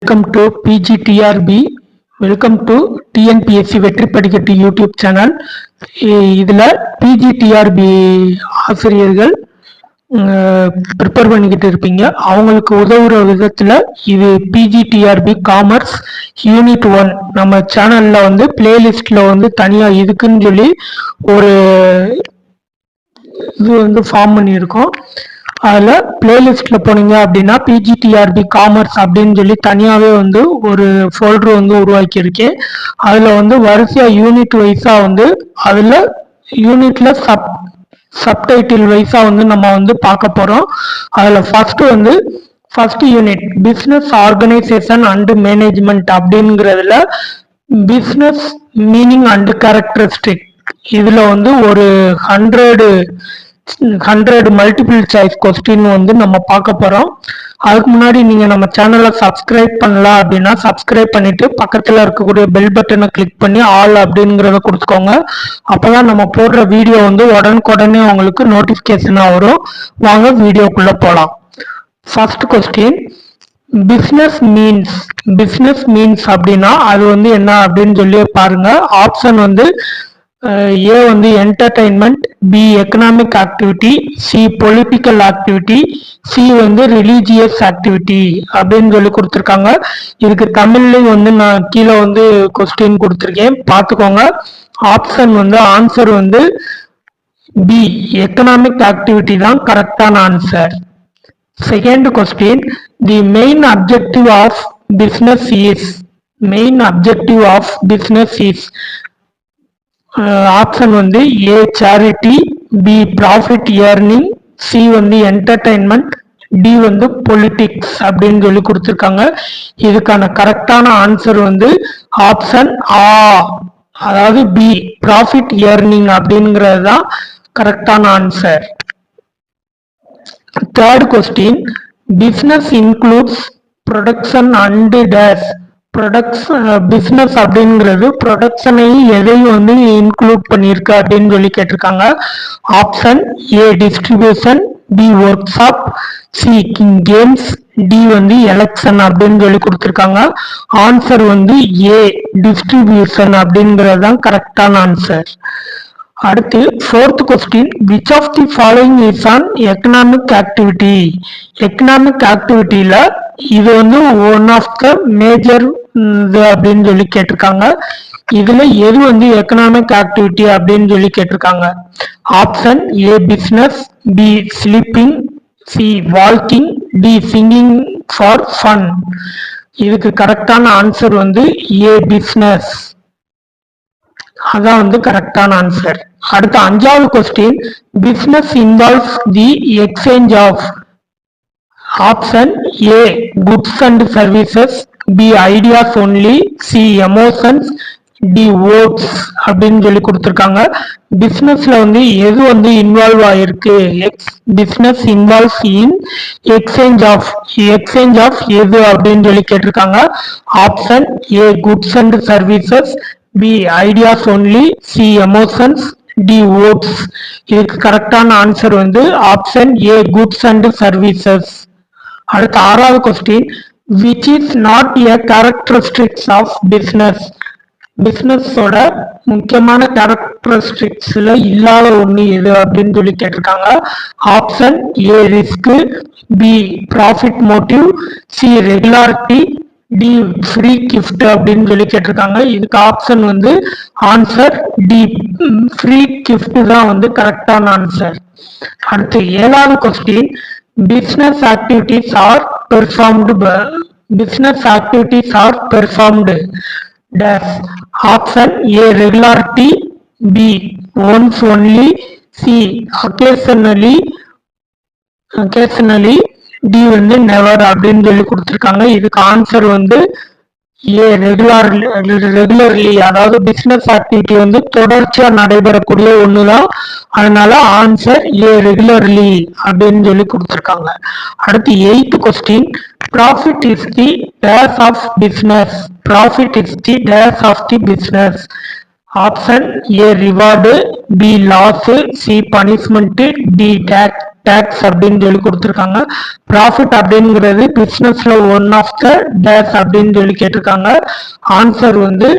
Welcome to PGTRB. Welcome to TNPSC வெற்றி படிக்கட்டு YouTube channel. இதில் பிஜிடிஆர்பி ஆசிரியர்கள் ப்ரிப்பேர் பண்ணிக்கிட்டு இருப்பீங்க. அவங்களுக்கு உதவுற விதத்தில் இது பிஜிடிஆர்பி காமர்ஸ் யூனிட் 1 நம்ம சேனலில் பிளேலிஸ்டில் தனியாக இதுக்குன்னு சொல்லி ஒரு இது ஃபார்ம் பண்ணியிருக்கோம். அதில் பிளேலிஸ்டில் போனீங்க அப்படின்னா பிஜிடிஆர்பி காமர்ஸ் அப்படின்னு சொல்லி தனியாகவே ஒரு ஃபோல்டர் உருவாக்கியிருக்கேன். அதில் வரிசையாக யூனிட் வைஸாக அதில் யூனிட்ல சப்டைட்டில் வைஸாக நம்ம பார்க்க போகிறோம். அதில் first unit business organisation and management அப்படிங்கிறதுல பிஸ்னஸ் மீனிங் அண்ட் கேரக்டரிஸ்டிக் இதில் ஒரு 100 மல்டிபிள் சாய்ஸ் கொஸ்டின் நம்ம பார்க்க போறோம். அதுக்கு முன்னாடி நீங்க நம்ம சேனலை சப்ஸ்கிரைப் பண்ணலாம் அப்படின்னா சப்ஸ்கிரைப் பண்ணிட்டு பக்கத்துல இருக்கக்கூடிய பெல் பட்டனை கிளிக் பண்ணி ஆல் அப்படிங்கிறத கொடுத்துக்கோங்க. அப்பதான் நம்ம போடுற வீடியோ உடனுக்குடனே உங்களுக்கு நோட்டிபிகேஷனா வரும். வாங்க வீடியோக்குள்ள போலாம். ஃபர்ஸ்ட் கொஸ்டின், பிசினஸ் மீன்ஸ் அப்படின்னா அது என்ன அப்படின்னு சொல்லி பாருங்க. Option A entertainment, B economic activity, C political activity, C religious activity அப்படின்னு சொல்லி கொடுத்துருக்காங்க. இதுக்கு தமிழ்லையும் நான் கீழே கொஸ்டின் கொடுத்துருக்கேன், பார்த்துக்கோங்க. Option answer B economic activity தான் கரெக்டான answer. Second question, the main objective of business is option A charity, B profit earning, C entertainment, D politics அப்படின்னு சொல்லி கொடுத்துருக்காங்க. இதுக்கான கரெக்டான ஆன்சர் ஆப்ஷன் ஆ, அதாவது பி ப்ராஃபிட் ஏர்னிங் அப்படிங்கிறது தான் கரெக்டான answer. Third question, business includes production and dash. Business அப்படிங்கிறது ப்ரொடக்ஷனையும் எதையும் இன்க்ளூட் பண்ணிருக்கு அப்படின்னு சொல்லி கேட்டிருக்காங்க. Option A distribution, B workshop, C games, D election அப்படின்னு சொல்லி கொடுத்துருக்காங்க. ஆன்சர் ஏ டிஸ்ட்ரிபியூஷன் அப்படிங்கிறது தான் கரெக்டான ஆன்சர். அடுத்து fourth question, which of the following is an economic activity. Economic ஆக்டிவிட்டியில இது ஒன் ஆஃப் த மேஜர் அப்படின்னு சொல்லி கேட்டிருக்காங்க. இதுல எது எக்கனாமிக் ஆக்டிவிட்டி அப்படின்னு சொல்லி கேட்டிருக்காங்க. Option A business, B sleeping, C walking, D singing for fun. இதுக்கு கரெக்டான ஆன்சர் ஏ பிசினஸ், அதான் கரெக்டான ஆன்சர். அடுத்த அஞ்சாவது question, business involves the exchange of. Option A goods and services, B ideas only, C emotions, D words அப்படின்னு சொல்லி கொடுத்துருக்காங்க. பிசினஸ்ல எது இன்வால்வ் ஆயிருக்கு. Business involves in exchange of எது அப்படின்னு சொல்லி கேட்டிருக்காங்க. Option A goods and services, B ideas only, C emotions, D words. இதுக்கு கரெக்டான answer option A goods and services. அடுத்த ஆறாவது question, which is not a characteristics of business. பிசினஸோட முக்கியமான கேரக்டரிஸ்டிக்ஸ்ல இல்லாத ஒண்ணு எது அப்படின்னு சொல்லி கேட்டிருக்காங்க. Option A risk, B profit motive, C regularity, D free gift அப்படின்னு சொல்லி கேட்டிருக்காங்க. இதுக்கு option answer D free gift தான் கரெக்டான ஆன்சர். அடுத்து ஏழாவது question, business activities are performed dash. Option A regularity, B once only, C occasionally, D never அப்படின்னு சொல்லி கொடுத்துருக்காங்க. இதுக்கு ஆன்சர் ஏ ரெகுலர்லி, அதாவது பிசினஸ் ஆக்டிவிட்டி தொடர்ச்சியா நடைபெறக்கூடிய ஒண்ணுதான். அதனால ஆன்சர் ஏ ரெகுலர்லி அப்படின்னு சொல்லி கொடுத்துருக்காங்க. அடுத்து eighth question, profit is the days of business. Profit is the days of the business. Option A reward, B loss, C punishment, D tax அப்படின்னு சொல்லி கொடுத்துருக்காங்க. ப்ராஃபிட் அப்படிங்கிறது பிசினஸ்ல ஒன் ஆஃப் த டேக்ஸ் அப்படின்னு சொல்லி கேட்டிருக்காங்க. ஆன்சர் வந்து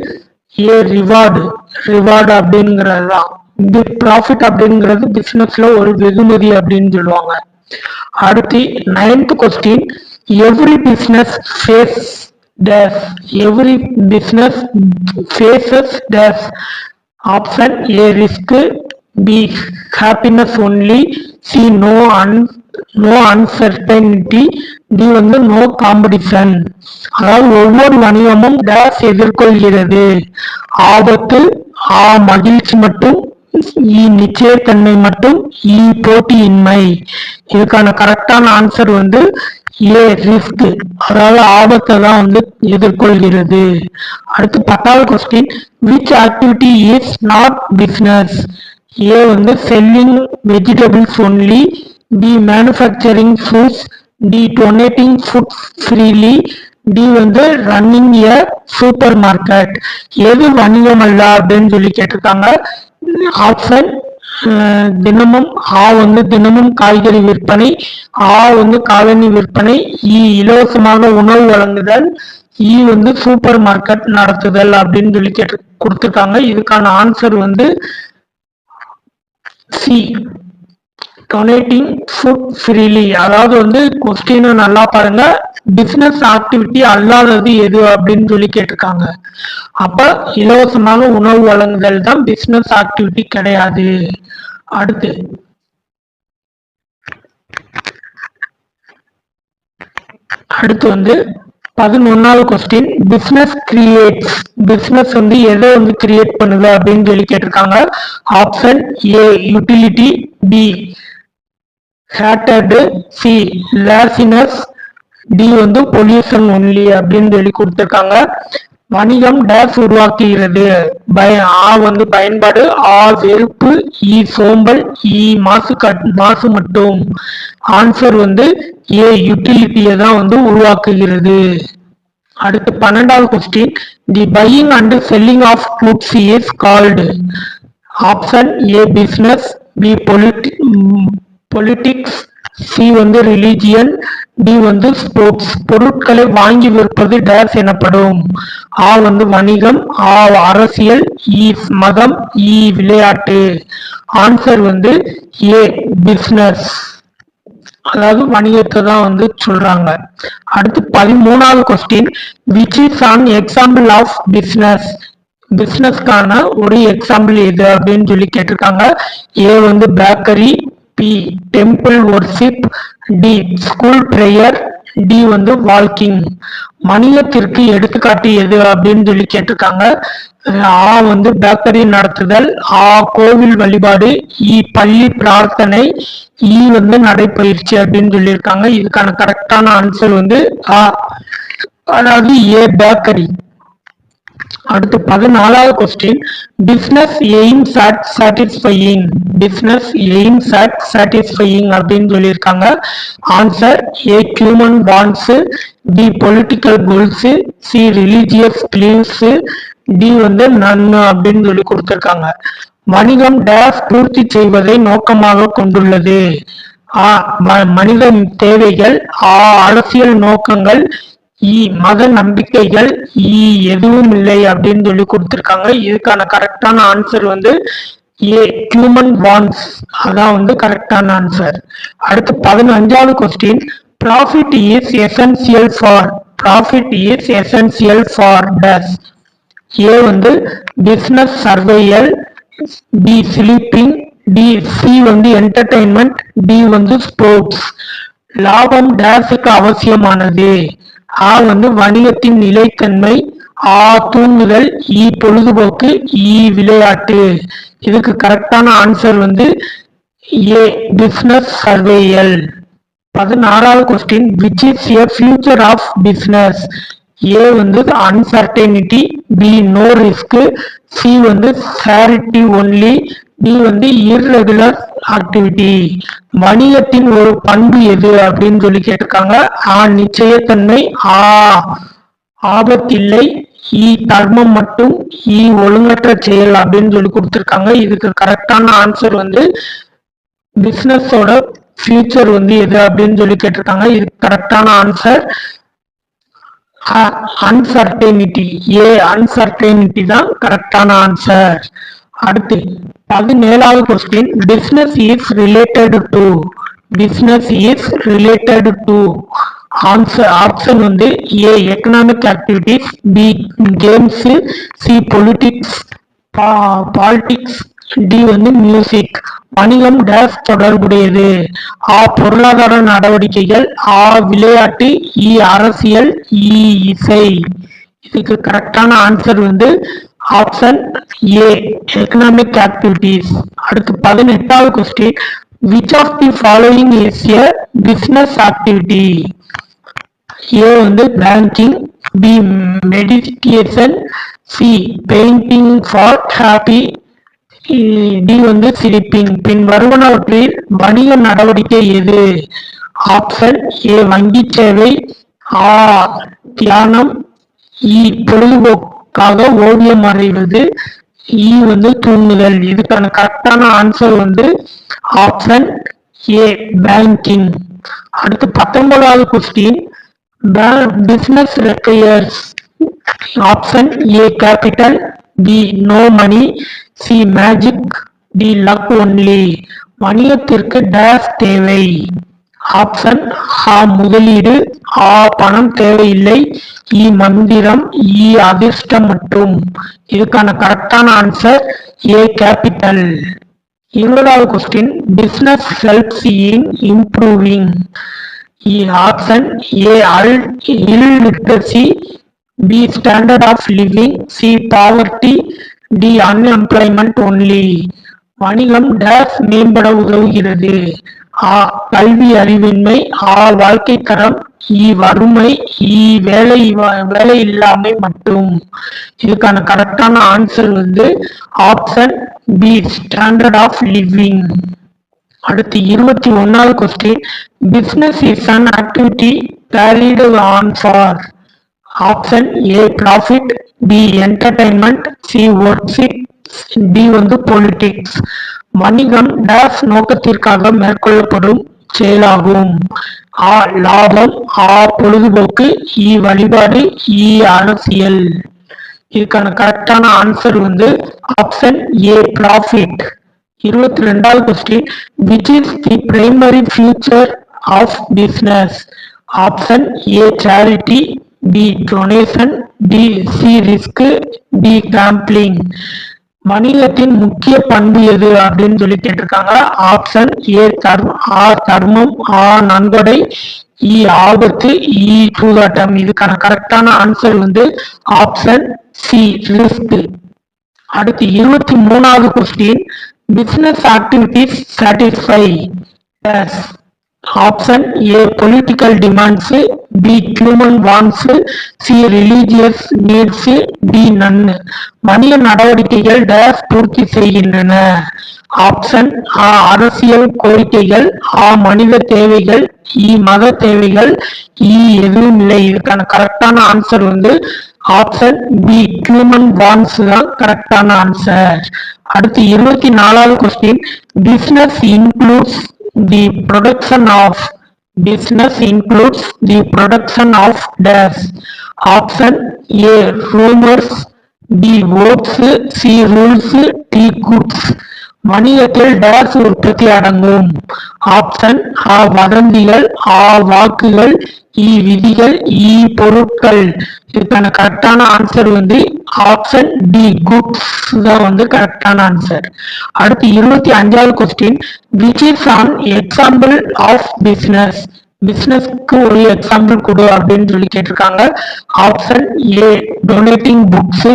ஏ ரிவார்டு அப்படிங்கிறது தான். இந்த ப்ராஃபிட் அப்படிங்கிறது பிசினஸ்ல ஒரு வெகுமதி அப்படின்னு சொல்லுவாங்க. அடுத்து 9th question, every business faces dash. Option A risk, B happiness only, C no uncertainty, D வந்து நோ காம்படிஷன். அதாவது ஒவ்வொரு வணிகமும் டேஸ் எதிர்கொள்கிறது. ஆபத்து, மகிழ்ச்சி மட்டும், நிச்சயத்தன்மை மட்டும், போட்டியின்மை. இதுக்கான கரெக்டான ஆன்சர் வந்து ஏ ரிஸ்க், அதாவது ஆபத்தை தான் வந்து எதிர்கொள்கிறது. அடுத்து 10வது question, which activity is not business? A வந்து selling vegetables only, B manufacturing fruits, D donating food freely, D வந்து ரன்னிங் எ சூப்பர் மார்க்கெட். எது வணிகம் அல்ல அப்படின்னு சொல்லி கேட்டிருக்காங்க. ஆப்ஷன் தினமும் வந்து தினமும் காய்கறி விற்பனை, வந்து காலனி விற்பனை, இலவசமாக உணவு வழங்குதல், வந்து சூப்பர் மார்க்கெட் நடத்துதல் அப்படின்னு சொல்லி கொடுத்துருக்காங்க. இதுக்கான ஆன்சர் வந்து சி டொனேட்டிங் ஃபுட் ஃப்ரீலி. அதாவது வந்து கொஸ்டினை நல்லா பாருங்க, பிசினஸ் ஆக்டிவிட்டி அல்லாதது எது அப்படின்னு சொல்லி கேட்டிருக்காங்க. அப்ப இலவசமாக உணவு வழங்குதல் தான் பிசினஸ் ஆக்டிவிட்டி கிடையாது. அடுத்து வந்து 11வது கொஸ்டின், பிசினஸ் கிரியேட்ஸ். பிசினஸ் வந்து எதை வந்து கிரியேட் பண்ணுது அப்படின்னு சொல்லி கேட்டிருக்காங்க. Option A utility, B hatred, C laziness, D வந்து பொல்யூஷன் ஒன்லி அப்படின்னு சொல்லி கொடுத்திருக்காங்க. வணிகம் டேஸ் உருவாக்குகிறது. வந்து பயன்பாடு, வெறுப்பு, சோம்பல், மாசு மட்டும். ஆன்சர் வந்து ஏ யூட்டிலிட்டியை தான் வந்து உருவாக்குகிறது. அடுத்து 12வது question, the buying and selling of goods is called. Option A business, B politics, C வந்து ரிலிஜியன், டி வந்து ஸ்போர்ட்ஸ். பொருட்களை வாங்கி விற்பது டேஸ் எனப்படும். வந்து வணிகம், அரசியல், மதம், விளையாட்டு. ஆன்சர் வந்து ஏ பிசினஸ், அதாவது வணிகத்தை தான் வந்து சொல்றாங்க. அடுத்து 13வது question, which is an example of business? பிசினஸ்க்கான ஒரு எக்ஸாம்பிள் எது அப்படின்னு சொல்லி கேட்டிருக்காங்க. ஏ வந்து bakery, B temple worship, D school prayer, D வந்து வாக்கிங். வணிகத்திற்கு எடுத்துக்காட்டு எது அப்படின்னு சொல்லி கேட்டிருக்காங்க. வந்து பேக்கரி நடத்துதல், கோவில் வழிபாடு, பள்ளி பிரார்த்தனை, வந்து நடைப்பயிற்சி அப்படின்னு சொல்லியிருக்காங்க. இதுக்கான கரெக்டான ஆன்சர் வந்து அதாவது ஏ பேக்கரி. அடுத்து 14வது question, business aims at satisfying. Business aims at satisfying அப்படின்னு சொல்லியிருக்காங்க. Answer A human wants, B political goals, C religious beliefs, D வந்து நன்னு அப்படின்னு சொல்லி கொடுத்திருக்காங்க. வணிகம் டேஸ் பூர்த்தி செய்வதை நோக்கமாக கொண்டுள்ளது. மனித தேவைகள், அரசியல் நோக்கங்கள், மத நம்பிக்கைகள், எதுவும் இல்லை அப்படின்னு சொல்லி கொடுத்திருக்காங்க. இதுக்கான கரெக்டான ஆன்சர் வந்து ஏ ஹியூமன் வாண்ட்ஸ், அதான் வந்து கரெக்டான ஆன்சர். அடுத்து 15வது question, profit is essential for dash. A வந்து business survival, B sleeping, C வந்து என்டர்டைன்மெண்ட், டி வந்து ஸ்போர்ட்ஸ். லாபம் டேஸுக்கு அவசியமானது. வந்து வணிகத்தின் நிலைத்தன்மை, தூங்குதல், பொழுதுபோக்கு, விளையாட்டு. இதுக்கு கரெக்டான ஆன்சர் வந்து ஏ பிசினஸ் சர்வைவல். 16வது question, which is a feature of business? A வந்து uncertainty, B no risk, C வந்து சேரிட்டி ஒன்லி, டி வந்து இர்ரெகுலர் ஆக்டிவிட்டி. வணிகத்தின் ஒரு பண்பு எது அப்படின்னு சொல்லி கேட்டிருக்காங்க. நிச்சயத்தன்மை, ஆபத்தில்லை, தர்மம் மட்டும், ஒழுங்கற்ற செயல் அப்படின்னு சொல்லி கொடுத்திருக்காங்க. இதுக்கு கரெக்டான ஆன்சர் வந்து பிசினஸோட ஃபியூச்சர் வந்து எது அப்படின்னு சொல்லி கேட்டிருக்காங்க. இது கரெக்டான ஆன்சர் அன்சர்டனிட்டி. அன்சர்டனிட்டி தான் கரெக்டான ஆன்சர். அடுத்து 17வது question, business is related to. Business is related to. Option வந்து A economic activities, B games, C politics politics, D வந்து மியூசிக். வணிகம் டேஸ் தொடர்புடையது. பொருளாதார நடவடிக்கைகள், விளையாட்டு, அரசியல், இசை. இதுக்கு கரெக்டான ஆன்சர் வந்து ஆப்ஷன் ஏ எக்கனாமிக் ஆக்டிவிட்டிஸ். அடுத்து 18வது question, which of the following is a business activity? A வந்து banking, B meditation, C painting for happy, D வந்து சிரிப்பிங். பின் வருவனவற்றில் வணிக நடவடிக்கை எது? ஆப்ஷன் ஏ வங்கி சேவை, தியானம், பொழுதுபோக்காக ஓவியம் வரைவது, வந்து தூங்குதல். இதுக்கான கரெக்டான ஆன்சர் வந்து ஆப்ஷன் ஏ பேங்கிங். அடுத்து 19வது question, business requires. Option A capital, B no money, C magic, D luck only. வணிகத்திற்கு டேஸ் தேவை. ஆப்ஷன் முதலீடு, பணம் தேவையில்லை, மந்திரம், அதிர்ஷ்டம் மற்றும். இதுக்கான கரெக்டான ஆன்சர் ஏ கேபிட்டல். 20வது question, business helps in improving. Option A illiteracy, B standard of living, C poverty, D unemployment only. வணிகம் டேஸ் மேம்பட உதவுகிறது. கல்வி அறிவின்மை, வாழ்க்கை தரம், வறுமை, வேலை இல்லாமை மட்டும். இதுக்கான கரெக்டான ஆன்சர் வந்து option B standard of living. அடுத்து 21வது question, business is an activity carried on for. Option A profit, B entertainment, C worship, D வந்து பொலிட்டிக்ஸ். வணிகம் டேஸ் நோக்கத்திற்காக மேற்கொள்ளப்படும் செயலாகும். லாபம், பொழுதுபோக்கு, வழிபாடு, அரசியல். இதுக்கான கரெக்டான ஆன்சர் வந்து ஆப்ஷன் ஏ ப்ராஃபிட். 22வது question, which is the primary future of business. Option A charity, B donation, D C risk, D gambling. வணிகத்தின் முக்கிய பண்பு எது அப்படின்னு சொல்லி கேட்டிருக்காங்க. ஆப்ஷன் ஏ தர்மம், நன்கொடை, ஆபத்து, சூதாட்டம். இதுக்கான கரெக்டான ஆன்சர் வந்து ஆப்ஷன் சி ரிஸ்க். அடுத்து 23வது question, business activities satisfy. Option A political demands, B human wants, C religious needs, D none. வணிக நடவடிக்கைகள் டேஸ் பூர்த்தி செய்கின்றன. ஆப்ஷன் அரசியல் கோரிக்கைகள், மனித தேவைகள், மத தேவைகள், எதுவும் இல்லை. இதுக்கான கரெக்டான ஆன்சர் வந்து ஆப்ஷன் பி ஹியூமன் வாண்ட்ஸ் தான் கரெக்டான ஆன்சர். அடுத்து 24வது question, business includes the production of. Business includes the production of dash. Option A rumors, B votes, C rules, D goods. வணிகத்தில் டேஸ் உற்பத்தி அடங்கும். ஆப்ஷன் வதந்திகள், வாக்குகள், விதிகள், பொருட்கள். இதுக்கான கரெக்டான ஆன்சர் வந்து ஆப்ஷன் டி குட்ஸ் தான் வந்து கரெக்டான ஆன்சர். அடுத்து 25வது question, which is an example of business. பிசினஸ்க்கு ஒரு எக்ஸாம்பிள் கொடு அப்படின்னு சொல்லி கேட்டிருக்காங்க. Option A donating books,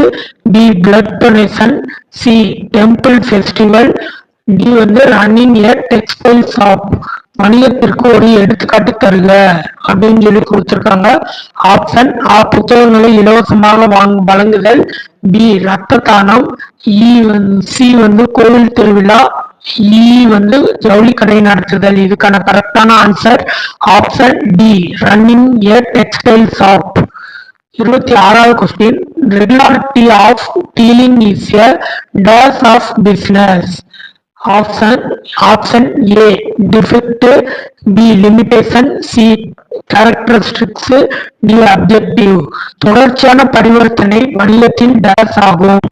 B blood donation, C temple festival, D வந்து ரன்னிங் ஏ டெக்ஸ்டைல் ஷாப். வணிகத்திற்கு ஒரு எடுத்துக்காட்டு தருக அப்படின்னு சொல்லி கொடுத்திருக்காங்க. ஆப்ஷன் புத்தகங்களை இலவசமாக வழங்குதல், பி ரத்த தானம், சி வந்து கோவில் திருவிழா, வந்து ஜவுளி கடை நடத்துதல். இதுக்கான கரெக்டான answer option D running a textile shop. 26வது question, regularity of dealing is a dash of business. Option A defect, B limitation, C characteristics, D objective. தொடர்ச்சியான பரிவர்த்தனை வணிகத்தின் டேஸ் ஆகும்.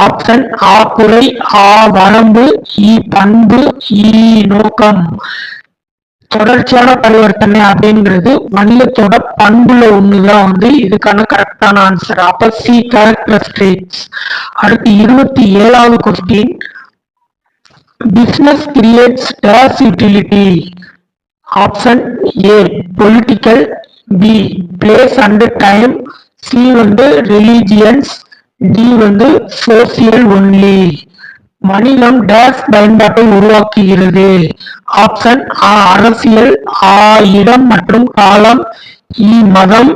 ஆப்ஷன் ஆ குறை, ஆ வரம்பு, இ பண்பு, இ நோக்கம். தொடர்ச்சியான பரிவர்த்தனை அப்படிங்கிறது வணிகத்தோட பண்புல ஒண்ணுதான் இதுக்கான கரெக்டான ஆன்சர். அப்ப சி கேரக்டரிஸ்டிக்ஸ். அடுத்து 27வது question. Business creates dash utility. Option A political, B place and time, C religions, D social only. வணிகம் டேஸ் பயன்பாட்டை உருவாக்குகிறது. ஆப்ஷன் ஆ அரசியல், ஆ இடம் மற்றும் காலம், இ மதம்,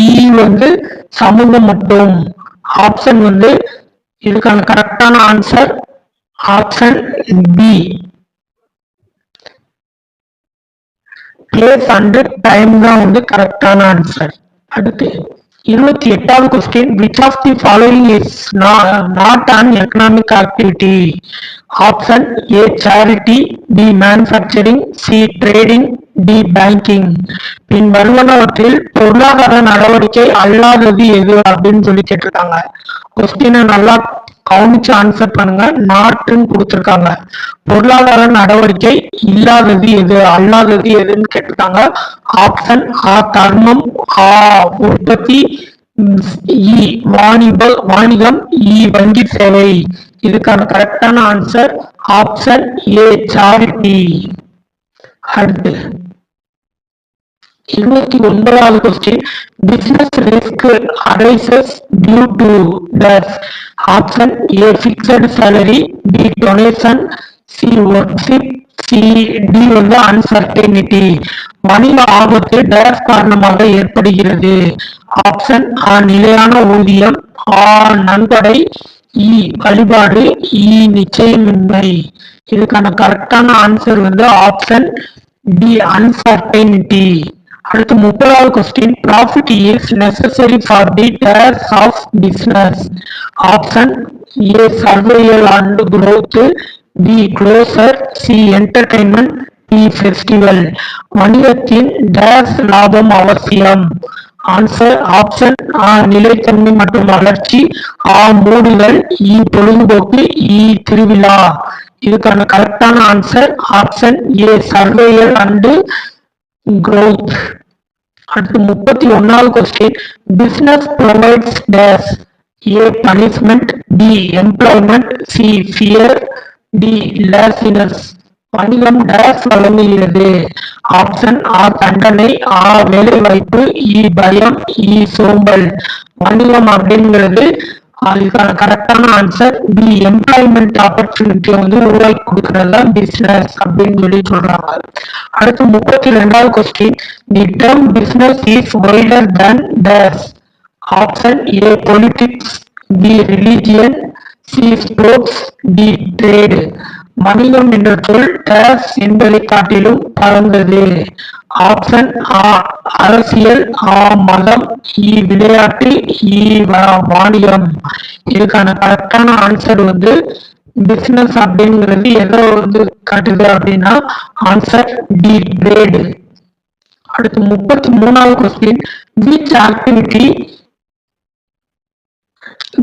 இ சமூகம் மட்டும். ஆப்ஷன் இதுக்கான கரெக்டான answer option B place and time தான் கரெக்டான ஆன்சர். அடுத்து 28வது question. Which of the following is not an economic activity? Option A charity, B manufacturing, C trading, D banking. பின் வருவனவற்றில் பொருளாதார நடவடிக்கை அல்லாதது எது அப்படின்னு சொல்லி கேட்டிருக்காங்க. கொஸ்டினை நல்லா கவனிச்சு ஆன்சர் பண்ணுங்க. நாட்டுன்னு கொடுத்திருக்காங்க. பொருளாதார நடவடிக்கை இல்லாதது எது, அல்லாதது எதுன்னு கேட்டிருக்காங்க. ஆப்ஷன் ஆ தர்மம், ஆ உற்பத்தி, இ வாணிகம், இ வங்கி சேவை. இதுக்கான கரெக்டான ஆன்சர் ஆப்ஷன் ஏ சாரிட்டி. அடுத்து 29வது question. Business risk arises due to dash. Option A fixed salary, B donation, C worship, C D uncertainty. வணிக ஆபத்து டேஷ் காரணமாக ஏற்படுகிறது. ஆப்ஷன் ஆ நிலையான ஊதியம், ஆ நன்கொடை, இ வழிபாடு, இ நிச்சயமின்மை. இதுக்கான கரெக்டான ஆன்சர் ஆப்ஷன் டி அன்சர்டனிட்டி. அடுத்து 30வது question. Profit is necessary for the days of business. Option A survival and growth, B closure, C entertainment, D festival. வணிகத்தின் டேஸ் லாபம் அவசியம். ஆன்சர் ஆப்ஷன் ஆ நிலைத்தன்மை மற்றும் வளர்ச்சி, ஆ மூடுதல், இ பொழுதுபோக்கு, இ திருவிழா. இதுக்கான கரெக்டான answer option A survival and growth. அடுத்து 31வது question. Business provides dash. A punishment, B employment, C fear, D laziness. வணிகம் டேஸ் வழங்குகிறது. ஆப்ஷன் ஆ தண்டனை, ஆ வேலை வாய்ப்பு, இ பயம், இ சோம்பல். வணிகம் அப்படிங்கிறது அதுக்கான கரெக்டான ஆன்சர் பி எம்ப்ளாய்மெண்ட் ஆப்பர்ச்சுனிட்டி உருவாக்கி கொடுக்கறது தான் பிசினஸ் அப்படின்னு சொல்லி சொல்றாங்க. அடுத்து 32வது question. The term business is wider than dash. Option A politics, B religion, C sports, D trade. வணிகம் என்ற சொல் டேஸ் என்பதை காட்டிலும் பரந்தது. ஆப்ஷன் ஆ அரசியல், ஆ மதம், இ விளையாட்டு, இ வாணிகம். இதுக்கான கரெக்டான ஆன்சர் பிசினஸ் அப்படிங்கிறது எதை காட்டுது அப்படின்னா ஆன்சர் டி ட்ரேடு. அடுத்து 33வது question.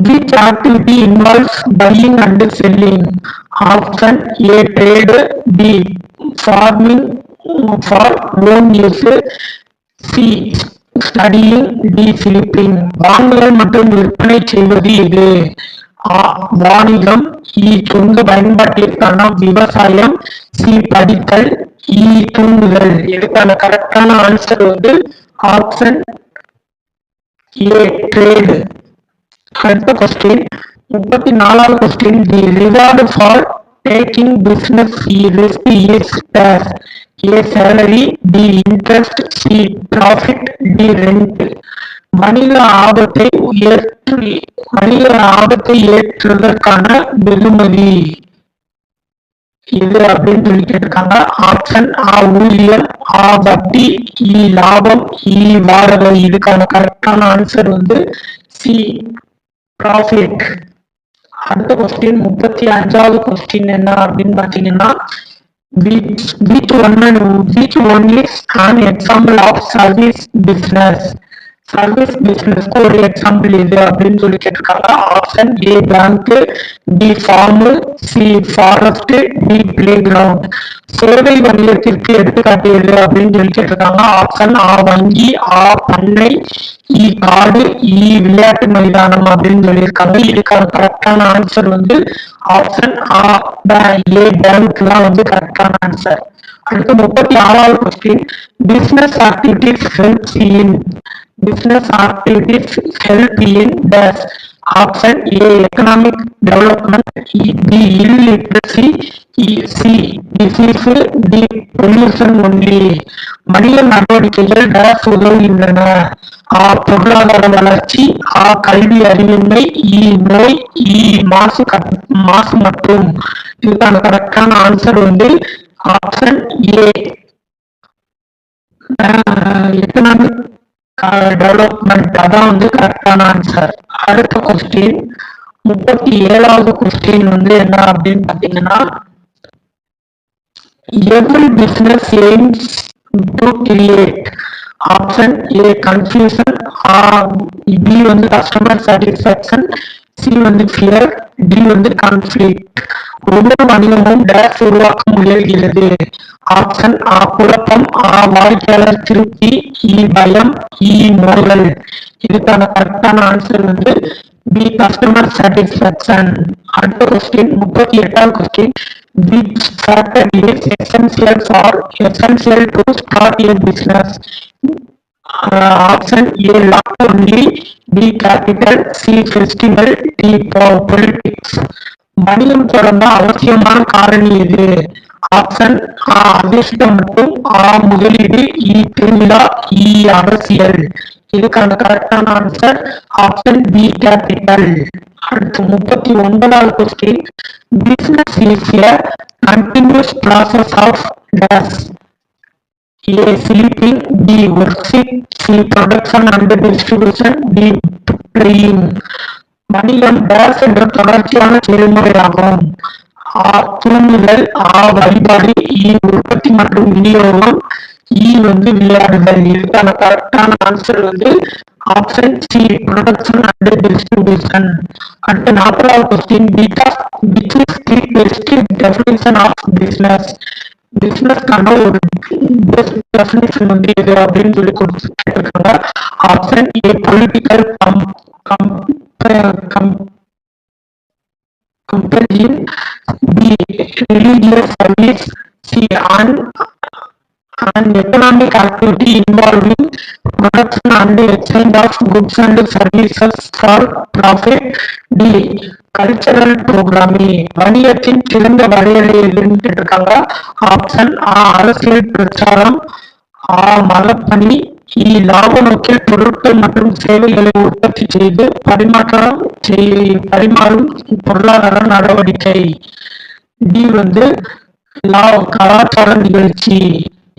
Which activity involves buying and selling? Option A trade, B farming for own use, C studying, D sleeping. வாங்குதல் மற்றும் விற்பனை செய்வது எது? வாணிகம், இ சொந்த பயன்பாட்டிற்கான விவசாயம், சி படித்தல், இ தூங்குதல். இதுக்கான கரெக்டான ஆன்சர் ஆப்ஷன் ஏ ட்ரேடு. அடுத்த கொஸ்டின் 34வது question. The reward for taking business risk is dash. A salary, D interest, C profit, D rent. வணிக ஆபத்தை ஏற்றுவதற்கான வெகுமதி இது அப்படின்னு சொல்லி கேட்டிருக்காங்க. ஆப்ஷன் ஆ ஊதியம், ஆ வட்டி, இ லாபம், இ வாடகை. இதுக்கான கரெக்டான ஆன்சர் சி ப்ராஃபிட். அடுத்த கொஸ்டின் 35வது கொஸ்டின் என்ன அப்படின்னு பாத்தீங்கன்னா, which one is an example of service business? Service பிசினஸ்க்கு ஒரு எக்ஸாம்பிள் இது அப்படின்னு சொல்லி கேட்டிருக்காங்க. Option A bank, B farm, C forest, D playground. சேவை வணிகத்திற்கு எடுத்துக்காட்டு எது அப்படின்னு சொல்லி கேட்டிருக்காங்க. ஆப்ஷன் ஆ வங்கி, ஆ பண்ணை, இ காடு, இ விளையாட்டு மைதானம் அப்படின்னு சொல்லியிருக்காங்க. இதுக்கான கரெக்டான ஆன்சர் வந்து ஆப்ஷன் ஆ ஏ பேங்க் தான் வந்து கரெக்டான ஆன்சர். அடுத்து 36வது question, business activities helps in dash. Option A economic development, B illiteracy, C disease, D pollution only. வணிக நடவடிக்கைகள் டேஸ் உதவுகின்றன. ஆ பொருளாதார வளர்ச்சி, ஆ கல்வி அறிவின்மை, இ நோய், இ மாசு மற்றும். இதுக்கான கரெக்டான ஆன்சர் வந்து ஆப்ஷன் ஏ எக்கனாமிக் டெவலப்மெண்ட். அதான் வந்து கரெக்டான ஆன்சர். அடுத்த கொஸ்டின் 37வது கொஸ்டின் வந்து என்ன அப்படின்னு பாத்தீங்கன்னா, every business aims to create. Option A confusion, B வந்து கஸ்டமர் சாட்டிஸ்பாக்சன், சி வந்து ஃபியர், டி வந்து கான்ஃபிளிக்ட். ஒவ்வொரு வணிகமும் டேஷ் உருவாக்க முயல்கிறது. ஆப்ஷன் ஆ குழப்பம், வாடிக்கையாளர் திருப்தி, இ பயம், இ மோதல். இதுக்கான கரெக்டான ஆன்சர் வந்து பி கஸ்டமர் சாட்டிஸ்பாக்சன். அடுத்த கொஸ்டின் 38வது question, which factor is essential to start a business? Option A luck only, B capital, C festival, D politics. வணிகம் தொடங்க அவசியமான காரணி எது? ஆப்ஷன் ஆ அதிர்ஷ்டம் மற்றும் முதலீடு, இ திருவிழா, இ அரசியல். இதுக்கான கரெக்டான ஆன்சர் ஆப்ஷன் பி கேபிட்டல். அடுத்து 39வது question, business is a continuous process of dash. A sleeping, B worship, C production and distribution, D playing. வணிகம் டேஷ் என்ற தொடர்ச்சியான செயல்முறையாகும். தூண்டுதல், வழிபாடு, இ உற்பத்தி மற்றும் விநியோகம், இ வந்து விளையாடுதல். இதுக்கான கரெக்டான ஆன்சர் வந்து option C production and distribution. அடுத்து 40வது question, which is the best definition of business? பிசினஸ்க்கான ஒரு பெஸ்ட் டெஃபினிஷன் வந்து எது அப்படின்னு சொல்லி கொடுத்துருக்காங்க. Option A political compulsion, B religious service, C an economic activity involving production and exchange of goods and services for profit, D cultural programming. வணிகத்தின் சிறந்த வரையறை எதுன்னு கேட்டிருக்காங்க. ஆப்ஷன் ஆ அரசியல் பிரச்சாரம், மதப்பணி, லாப நோக்கில் பொருட்கள் மற்றும் சேவைகளை உற்பத்தி செய்து பரிமாறும் பொருளாதார நடவடிக்கை, டி வந்து கலாச்சார நிகழ்ச்சி.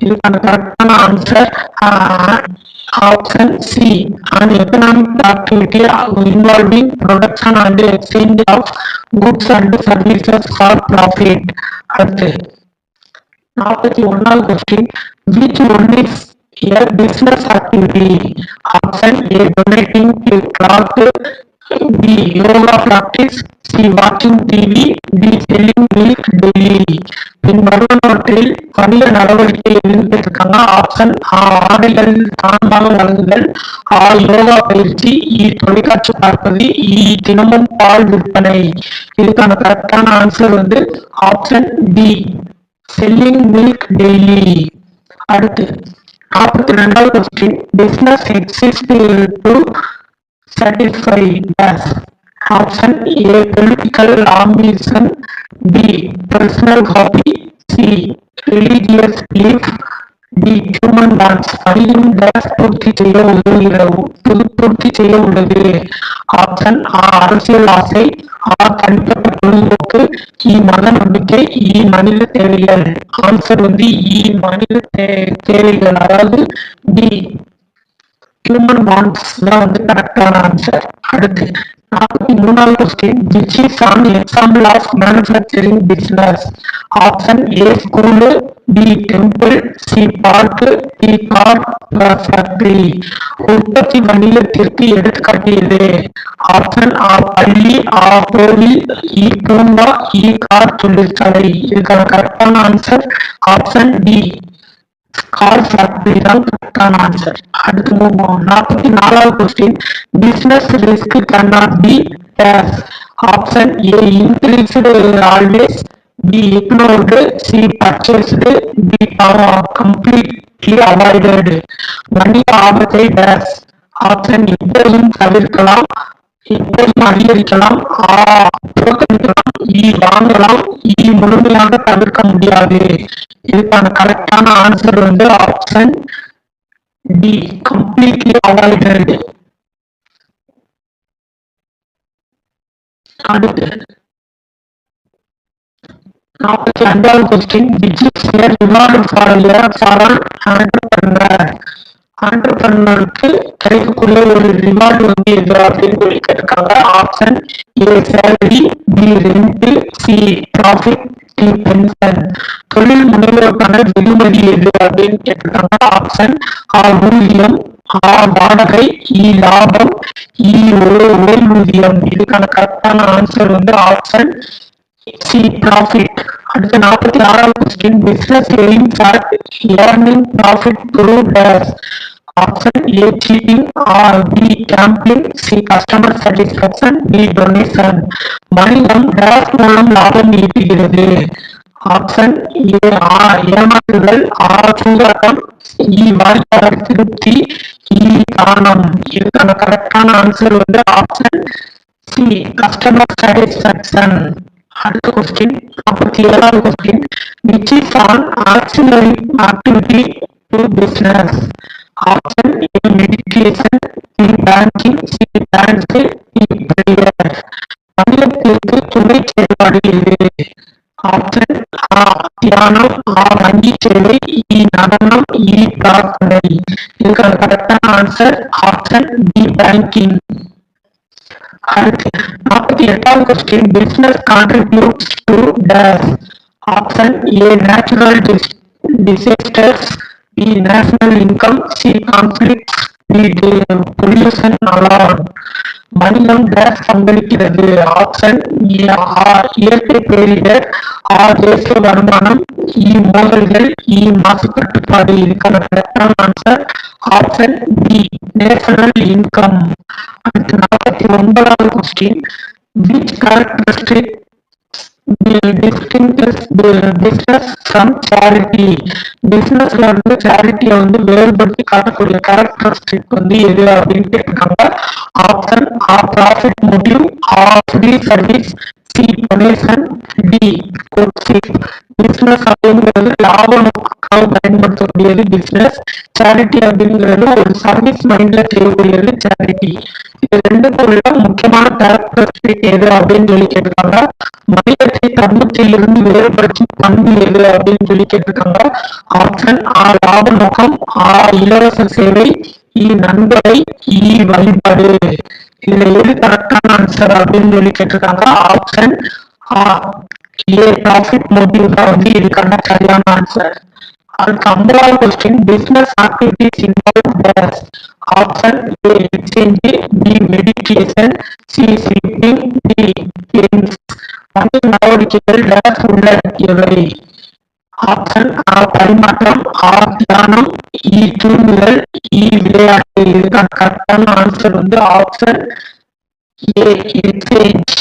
இதுக்கான கரெக்டான answer option C an economic activity involving production and exchange of goods and services for profit. அடுத்து 41வது question, which one is a business activity? Option A donating a cloth, B yoga practice, C watching TV, D selling milk daily. பின்வருவனவற்றில் வணிக நடவடிக்கை இருக்காங்க. Option ஆடைகள் தானமாக வழங்குதல், யோகா பயிற்சி, தொலைக்காட்சி பார்ப்பது, தினமும் பால் விற்பனை. இதுக்கான கரெக்டான ஆன்சர் வந்து option D selling milk daily. அடுத்து 42வது question, business exist to satisfy dash. Option A political ambition, B personal hobby, C religious belief, D human wants. வணிகம் dash பூர்த்தி செய்ய உள்ளது. ஆப்ஷன் அரசியல் ஆசை, தனிப்பட்ட பொழுதுபோக்கு, மத நம்பிக்கை, மனித தேவைகள். ஆன்சர் வந்து மனித தேவைகள், அதாவது டி ஹியூமன் வாண்ட்ஸ் தான் வந்து கரெக்டான ஆன்சர். அடுத்து 43வது question which is an example of manufacturing business. Option A school, B temple, C park, D car factory. உற்பத்தி வணிகத்திற்கு எடுத்துக்காட்டியது. ஆப்ஷன் ஆ பள்ளி, ஆ கோவில், இ பூங்கா, இ கார் தொழிற்சாலை. இதுக்கான கரெக்டான answer option D car factory தான் கரெக்டான ஆன்சர். அடுத்து 44வது question business risk can not be dash. Option A increased always, B ignored, C purchased, D completely avoided. வணிக ஆபத்தை டேஸ். ஆப்ஷன் எப்போதும் தவிர்க்கலாம், எப்போதும் அதிகரிக்கலாம், புறக்கணிக்கலாம், வாங்கலாம், முழுமையாக தவிர்க்க முடியாது. இதுக்கான கரெக்டான answer option D completely avoided. அடுத்து 42வது question which is a reward for an entrepreneur. ஆண்டர்பிரனருக்கு கிடைக்கக்கூடிய ஒரு ரிவார்டு எது அப்படின்னு சொல்லி கேட்டிருக்காங்க. Option A salary, B rent, C profit, D pension. தொழில் முனைவோருக்கான வெகுமதி எது அப்படின்னு கேட்டிருக்காங்க. ஆப்ஷன் ஆ ஊதியம், ஆ வாடகை, இ லாபம், இ ஓய்வூதியம். இதுக்கான கரெக்டான ஆன்சர் ஆப்ஷன் சி ப்ராஃபிட். அடுத்த 46வது question business aims at earning profit through dash. Option A cheating, B camping, C customer satisfaction, D donation. வணிகம் டேஸ் மூலம் லாபம் ஈட்டுகிறது. ஆப்ஷன் ஏ ஏமாற்றுதல், சூதாட்டம், வாடிக்கையாளர் திருப்தி, தானம். இதுக்கான கரெக்டான answer option C customer satisfaction. அடுத்த கொஸ்டின் 47வது question which is an auxiliary activity to business. Option A meditation, B banking, C dance, D prayer. வணிகத்திற்கு துணை செயல்பாடு எது. ஆப்ஷன் ஆ தியானம், வங்கி சேவை, நடனம், பிரார்த்தனை. இதுக்கான கரெக்டான ஆன்சர் ஆப்ஷன் டி பேங்கிங். அடுத்து 48வது question business contributes to dash. Option A natural disasters, B national income, C conflict, D pollution alarm. வணிகம் டேஸ் பங்களிக்கிறது. ஆப்ஷன் இயற்கை பேரிடர், தேசிய வருமானம், மோதல்கள், மாசு கட்டுப்பாடு. இதுக்கான கரெக்டான answer option B national income. அடுத்து 49வது question which characteristic distinguishes business from charity. பிசினஸ்ல சேரிட்டியை வேறுபடுத்தி காட்டக்கூடிய கேரக்டரிஸ்டிக் எது அப்படின்னு கேட்டிருக்காங்க. ஆப்ஷன் ஆ profit motive, free service, C donation, D worship. Business அப்படிங்கிறது லாப நோக்காக பயன்படுத்தக்கூடியது பிசினஸ். சேரிட்டி அப்படிங்கிறது ஒரு சர்வீஸ் மைண்ட்ல செய்யக்கூடியது சேரிட்டி. இது ரெண்டுக்குள்ள முக்கியமான கேரக்டரிஸ்டிக் எது அப்படின்னு சொல்லி கேட்டிருக்காங்க. வணிகத்தை தர்மத்திலிருந்து வேறுபடுத்தி பண்பு எது அப்படின்னு சொல்லி கேட்டிருக்காங்க. ஆப்ஷன் ஆ லாப நோக்கம், இலவச சேவை, நன்கொடை, வழிபாடு. இதுல எது கரெக்டான ஆன்சர் அப்படின்னு சொல்லி கேட்டிருக்காங்க. ஆப்ஷன் ஏ ப்ராஃபிட் மோட்டிவ் தான் இதுக்கான சரியான ஆன்சர். அடுத்து 50வது question business activities involve dash. Option A exchange, B meditation, C sleeping, D games. வணிக நடவடிக்கைகள் டேஸ் உள்ளடக்கியவை. ஆப்ஷன் ஆ பரிமாற்றம், தியானம், தூண்டுதல், விளையாட்டு. இதுக்கான கரெக்டான ஆன்சர் ஆப்ஷன் ஏ எக்ஸ்சேஞ்ச்.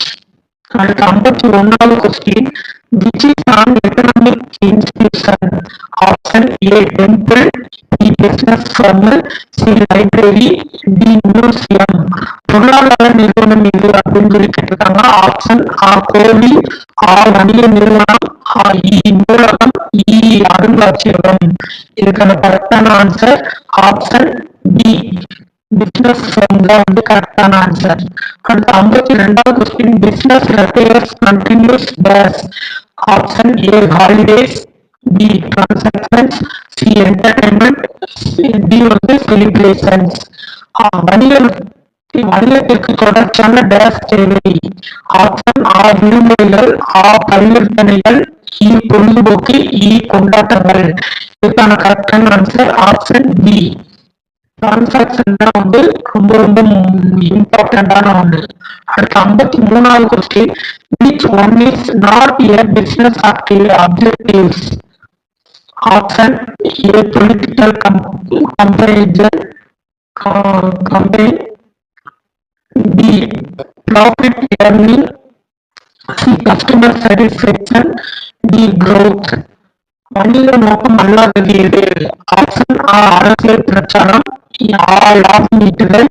அடுத்து 51வது question which is an economic institution. Option A temple, B business firm, C library, D museum. பொருளாதார நிறுவனம் எது அப்படின்னு சொல்லி கேட்டிருக்காங்க. ஆப்ஷன் ஆ கோவில், வணிக நிறுவனம், நூலகம், அருங்காட்சியகம். இதுக்கான கரெக்டான ஆன்சர் ஆப்ஷன் பி பிசினஸ் தான் கரெக்டான ஆன்சர். அடுத்து 52வது question business repairs continuous dash. Option A holidays, B transactions, C entertainment, D celebrations. வணிகம் வணிகத்திற்கு தொடர்ச்சியான டேஸ் தேவை. ஆப்ஷன் ஆ விடுமுறைகள், ஆ பரிவர்த்தனைகள், இ பொழுதுபோக்கு, இ கொண்டாட்டங்கள். இதுக்கான கரெக்டான ஆன்சர் ஆப்ஷன் பி. டிரான்சாக்ஷன் தான் ரொம்ப ரொம்ப இம்பார்ட்டன்டான ஒன்று. அடுத்து 53வது question, which one is not a business objectives? Option A political comparison, campaign, B profit earning, C customer satisfaction, D growth. வணிக நோக்கம் அல்லாதது எது? ஆப்ஷன் ஆ அரசியல் பிரச்சாரம், ஆ லாபம் ஈட்டுதல்,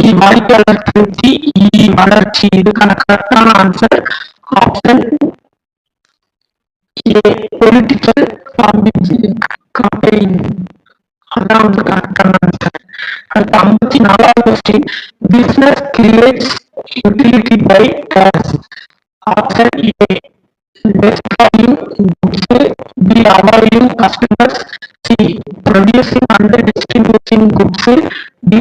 இ வாடிக்கையாளர் திருப்தி, இ வளர்ச்சி. இதுக்கான கரெக்டான answer option A political campaign. அதான் கரெக்டான ஆன்சர். அடுத்து 54வது question, business creates utility by dash. Option A destroying goods, B avoiding customers, C producing and distributing goods, D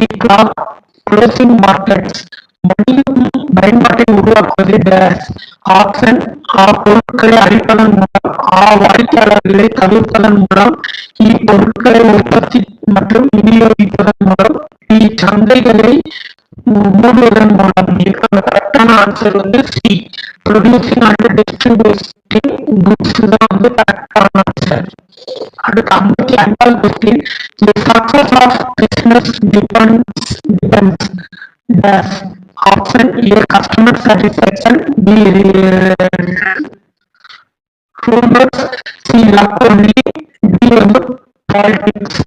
closing markets. வணிகம் பயன்பாட்டை உருவாக்குவது டேஸ். ஆப்ஷன் ஆ பொருட்களை அழிப்பதன் மூலம், ஆ வாடிக்கையாளர்களை தவிர்ப்பதன் மூலம், இ பொருட்களை உற்பத்தி மற்றும் விநியோகிப்பதன் மூலம், டி சந்தைகளை மூடுவதன் மூலம். இதுக்கான கரெக்டான ஆன்சர் C producing and distributing goods தான் கரெக்டான ஆன்சர். அடுத்து 55வது question, the success of business depends dash. Option A customer satisfaction, B rumours, C luck only, D politics.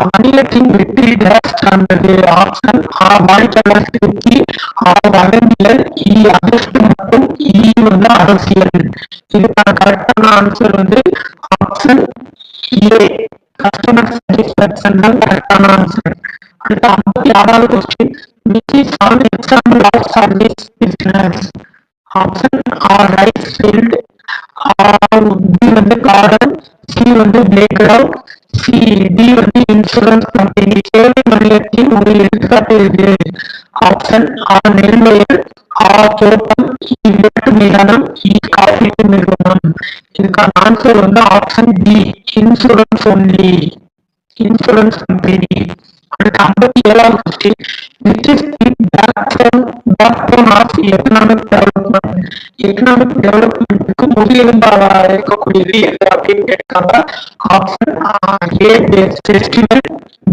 வணிகத்தின் வெற்றி டேஸ் சார்ந்தது. ஆப்ஷன் ஆ வாடிக்கையாளர் திருப்தி, ஆ வழங்கியல், இ அதிர்ஷ்டம் மற்றும் இ அரசியல். இதுக்கான கரெக்டான answer option A customer satisfaction தான் கரெக்டான ஆன்சர். அடுத்து 56வது question, which is an example of service business? Option ஆ rice field, B garden, C playground, C D insurance company. சேவை வணிகத்தின் ஒரு எடுத்துக்காட்டு இது. ஆப்ஷன் ஆ நெல்வயல், ஆ தோட்டம், இ விளையாட்டு மைதானம், இ காப்பீட்டு நிறுவனம். இதுக்கான answer option D insurance only, insurance company. அடுத்து 57வது question, which is the backbone of economic development? Economic டெவலப்மெண்ட்டுக்கு முதுகெலும்பாக இருக்கக்கூடியது எது அப்படின்னு கேட்டாங்க. Option A festival,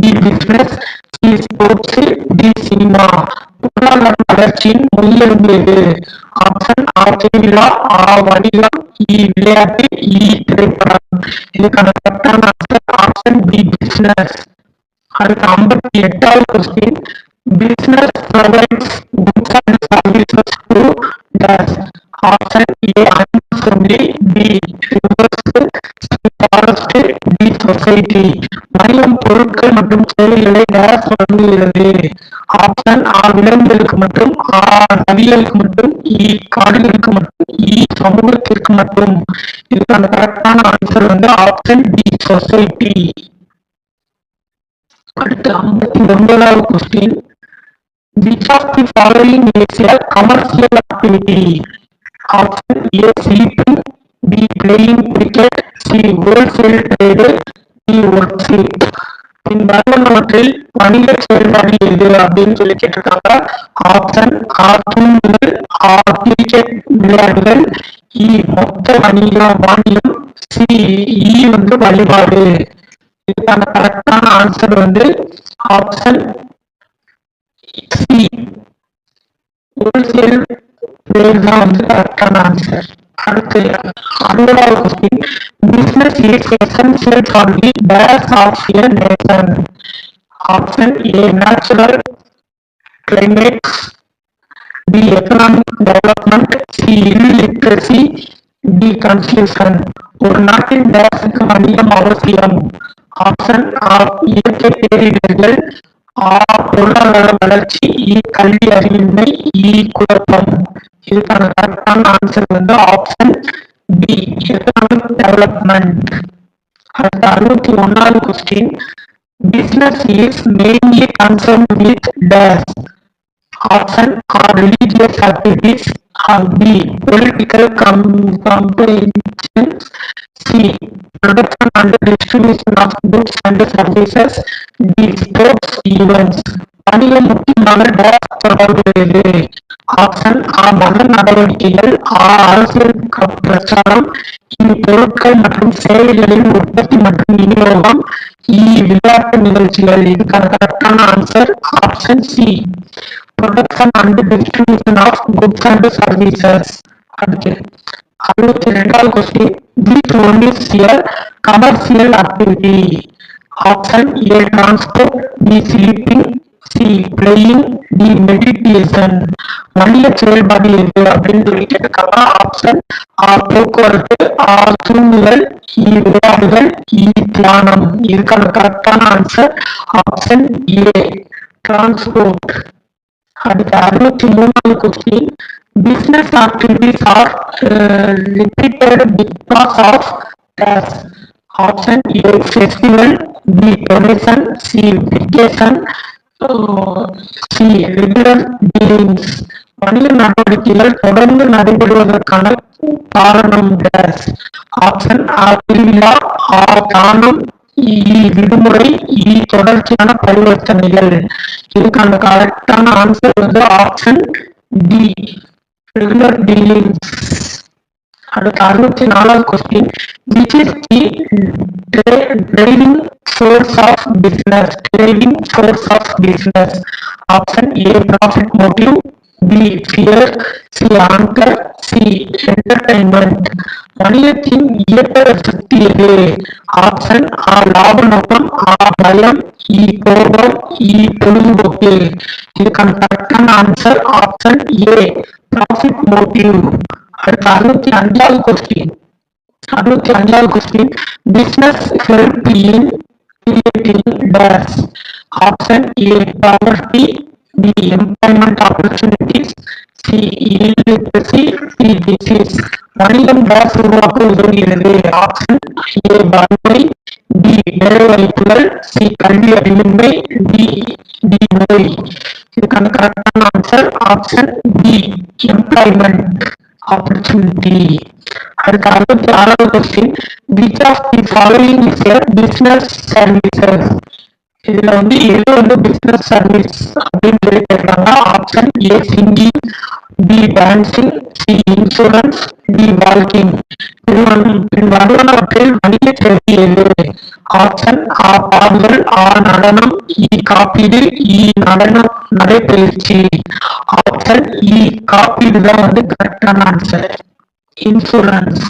B business, C sports, D cinema. பொருளாதார வளர்ச்சியின் முதுகெலும்பு எது? ஆப்ஷன் ஆ திருவிழா, ஆ வணிகம், இ விளையாட்டு, இ திரைப்படம். இதுக்கான கரெக்டான ஆன்சர் ஆப்ஷன் பி பிசினஸ். அடுத்து 58வது question, business provides goods and services to dash. Option A animals only, B rivers, C forest, D society. வணிகம் பொருட்கள் மற்றும் சேவைகளை டேஸ் வழங்குகிறது. ஆப்ஷன் ஆ விலங்குகளுக்கு மட்டும், ஆ நதிகளுக்கு மட்டும், இ காடுகளுக்கு மட்டும், இ சமூகத்திற்கு மட்டும். இதுக்கான கரெக்டான ஆன்சர் ஆப்ஷன் டி சொசைட்டி. அடுத்து 59வது question, which of the following is a commercial activity? Option A sleeping, B playing cricket, C wholesale trade, D workshop. பின்வருவனவற்றில் வணிக செயல்பாடு எது அப்படின்னு சொல்லி கேட்டிருக்காங்க. ஆப்ஷன் ஆ தூண்டுதல், ஆ கிரிக்கெட் விளையாடுதல், இ மொத்த வாணிகம், சி இ வழிபாடு. இதுக்கான கரெக்டான answer option C wholesale trade தான் கரெக்டான ஆன்சர். அடுத்து 60வது question, business is essential for the days of a nation. Option A natural climate, B economic development, C illiteracy, D confusion. ஒரு நாட்டின் டேஸுக்கு வணிகம் அவசியம். ஆப்ஷன் ஆ இயற்கை பேரிடர்கள், ஆ பொருளாதார வளர்ச்சி, இ கல்வி அறிவின்மை, இ குழப்பம். இதுக்கான கரெக்டான answer option B economic development. அடுத்த 61வது question, Business is mainly concerned with dash. Option are religious activities. B. Political comprehension. C. Production and distribution of goods and services. D. Sports events. வணிகம் முக்கியமாக டேஷ் தொடர்புடையது. Option ஆ மத நடவடிக்கைகள். அரசியல் பிரச்சாரம். பொருட்கள் மற்றும் சேவைகளின் உற்பத்தி மற்றும் விநியோகம். விளையாட்டு நிகழ்ச்சிகள். இதுக்கான கரெக்டான answer option C. Production and distribution of goods and services. அடுத்து 62வது question. Which one is a commercial activity? Option A. Transport. B. Sleeping. C. Playing. D. Meditation. வணிக செயல்பாடு எது அப்படின்னு சொல்லி கேட்டிருக்காங்க. ஆப்ஷன் ஆ போக்குவரத்து. தூங்குதல். விளையாடுதல். தியானம். இதுக்கான கரெக்டான ஆன்சர் ஆப்ஷன் ஏ. டிரான்ஸ்போர்ட். அடுத்த 63வது question. Business activities are limited because of dash. Option A festival. B donation. C vacation. C regular dealings. வணிக நடவடிக்கைகள் தொடர்ந்து நடைபெறுவதற்கான காரணம் டேஷ். ஆப்ஷன் ஆ திருவிழா. தானம். விடுமுறை. தொடர்ச்சியான பரிவர்த்தனைகள். இதுக்கான கரெக்டான ஆன்சர் வந்து ஆப்ஷன் டி. Regular dealings. அடுத்த 64வது question. Which is the driving source of business. Driving source of business. Option A profit motive. B fear. C anger. C entertainment. வணிகத்தின் இயக்க சக்தி எது? ஆப்ஷன் ஆ லாப நோக்கம். பயம். கோபம். பொழுதுபோக்கு. இதுக்கான கரெக்டான answer option A profit motive. அடுத்த 65வது கொஸ்டின். 65வது question. Business help in creating dash. Option A poverty. B. Employment opportunities. C. Illiteracy. D. Disease. வணிகம் டேஷ் உருவாக்க உதவுகிறது. ஆப்ஷன் ஏ வறுமை. டி வேலைவாய்ப்புகள். சி கல்வி அறிவின்மை. டி நோய். இதுக்கான கரெக்டான answer option B employment opportunity. அடுத்த 66வது question. Which of the following is a business services. இதுல வந்து எது வந்து பிசினஸ் சர்வீஸ் அப்படின்னு சொல்லி கேட்கிறாங்க. Option A singing. B dancing. C insurance. D walking. வருவனவற்றில் வணிக சேவை எது? ஆப்ஷன் ஆ பாடல். நடனம். காப்பீடு. நடனம் நடைபயிற்சி. ஆப்ஷன் காப்பீடு தான் வந்து கரெக்டான ஆன்சர். இன்சூரன்ஸ்.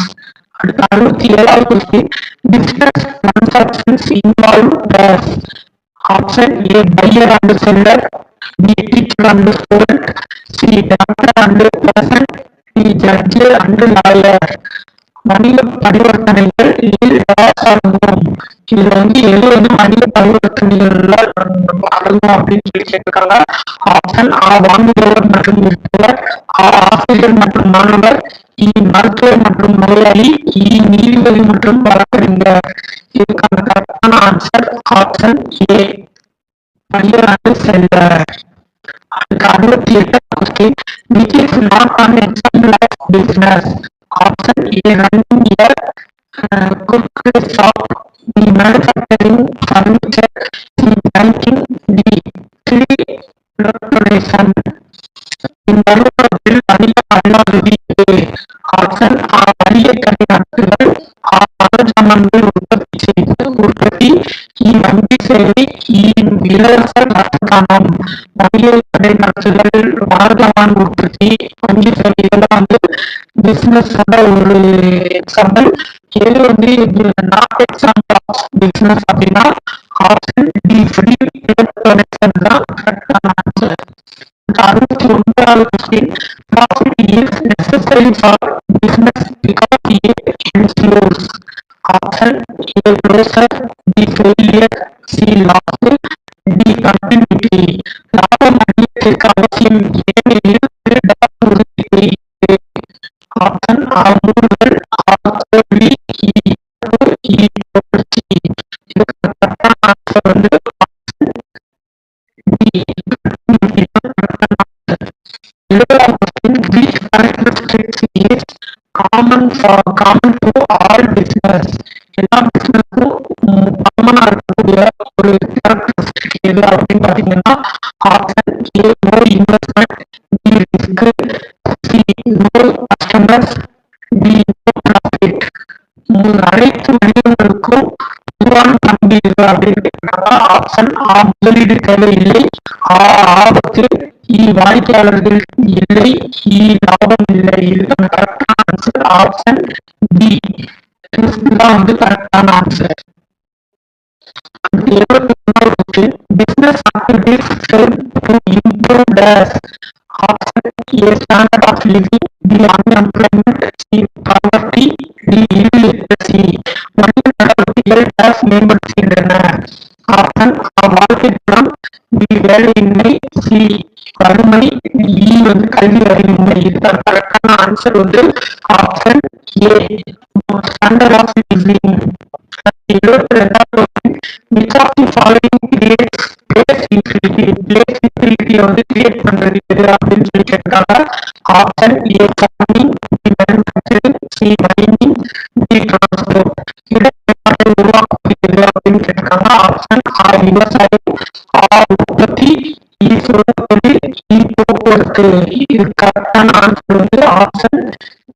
அடுத்த 67வது question. Business transactions involve dash. Option A buyer and seller. B teacher and student. C doctor and patient. D judge and lawyer. வணிக பரிவர்த்தனைகள் அடங்கும். இதுல வந்து எது வந்து வணிக பரிவர்த்தனைகள் அடங்கும் அப்படின்னு சொல்லி கேட்டிருக்காங்க. ஆப்ஷன் ஆ வாங்குபவர் மற்றும் விற்பவர். ஆசிரியர் மற்றும் மாணவர். மருத்துவர் மற்றும் நோயாளி. நீதிபதி மற்றும் வழக்கறிஞர். இதுக்கான கரெக்டான answer option A buyer and seller. அடுத்த 68வது question. Which is not an example of business. Option A running a cook shop. B manufacturing furniture. C banking. D tree plantation. இவ்வருவத்தில் வணிக அல்லாதது எது? ஆப்ஷன் ஆ வணிக கடை நடத்துதல். சாமான்கள் உற்பத்தி. வங்கி சேவை. இலவச வர்த்தகம். வணிக கடை நடத்துதல், வாகன உற்பத்தி, வங்கி சேவை இதெல்லாம் வந்து பிசினஸ் ஒரு எக்ஸாம்பிள். எது வந்து நாட் எக்ஸாம்பிள் ஆஃப் பிசினஸ் அப்படின்னா ஆப்ஷன் டி ஃப்ரீ எலக்ட்ரானிக்ஸ் தான் கரெக்டான ஆன்சர். 69வது question. Profit is necessary for business because it ensures. Option A closure. B failure. C loss. D continuity. லாபம் வணிகத்திற்கு அவசியம் ஏனெனில் உறுதி. ஆப்ஷன் ஆ மூடுதல். தோல்வி. தொடர்ச்சி. இதுக்கு கரெக்டான ஆன்சர் வந்து காமன் டு ஆல் பிசினஸ். எல்லா பிசினஸும் காமனா இருக்கக்கூடிய ஒரு கேரக்டரிஸ்டிக் எது அப்படின்னு பாத்தீங்கன்னா option A no investment, B risk, C no customers, D no profit. அனைத்து வணிகங்களுக்கும் பொதுவான பண்பு இது அப்படின்னு கேட்கிறாங்க. ஆப்ஷன் ஆ முதலீடு தேவையில்லை, ஆபத்து, வாடிக்கையாளர்கள் இல்லை, லாபம் இல்லை. இதுக்கான கரெக்டான ஆன்சர் ஆப்ஷன் பி தான் கரெக்டான answer. 71வது business activities help to improve dash. Option A standard of living, B unemployment, C poverty, D illiteracy. வணிக நடவடிக்கைகள் dash மேம்படுத்துகின்றன. ஆப்ஷன் A வாழ்க்கை தரம், B வேலையின்மை, C வறுமை, E கல்வி அறிவின்மை. இதுதான் கரெக்டான answer option A standard of living. 72வது which of the following creates place utility? Place utility create பண்றது எது அப்படின்னு சொல்லி கேட்கிறாங்க. Option A farming, B manufacturing, C mining, D transport. இடத்தை உருவாக்குகிறது அப்படின்னு கேட்கிறாங்க. ஆப்ஷன் ஆ விவசாயம், ஆ உற்பத்தி, இ சுரத்தொழில், இ போக்குவரத்து. இது கரெக்டான ஆன்சர் ஆப்ஷன்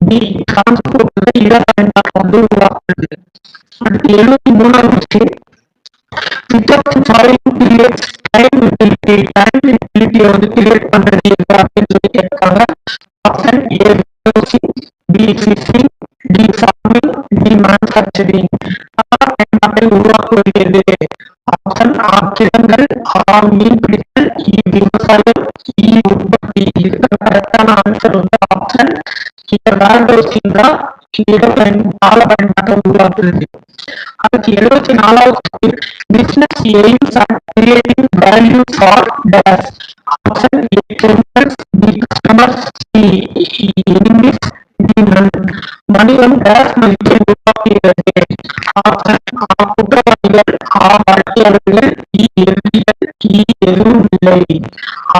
பி டிரான்ஸ்போர்ட் இடப்பயன்பாடு உருவாக்குறது. அடுத்து 73வது question which of the following creates time utility? Time utility create பண்றது எது அப்படின்னு சொல்லி கேட்காங்க. Option A housing, B fishing, D farming, D manufacturing. பயன்பாட்டை உருவாக்குவது எது? ஆப்ஷன் ஆ கிடங்கள், ஆ மீன் பிடித்தல், இ விவசாயம், இ உற்பத்தி. இதுக்கு கரெக்டான ஆன்சர் ஆப்ஷன் ஏ வேர்ஹவுசிங் தான் கால பயன்பாட்டை உருவாக்குறது. அதுக்கு 74வது business aims at creating value for dash. Option A clients, B customers, C enemies, D வணிகம் டேஷ் மதிப்பை உருவாக்குகிறது. ஆப்ஷன் ஆ குற்றவாளிகள், ஆ வாடிக்கையாளர்கள், இ எதிரிகள், இ எதுவும் இல்லை.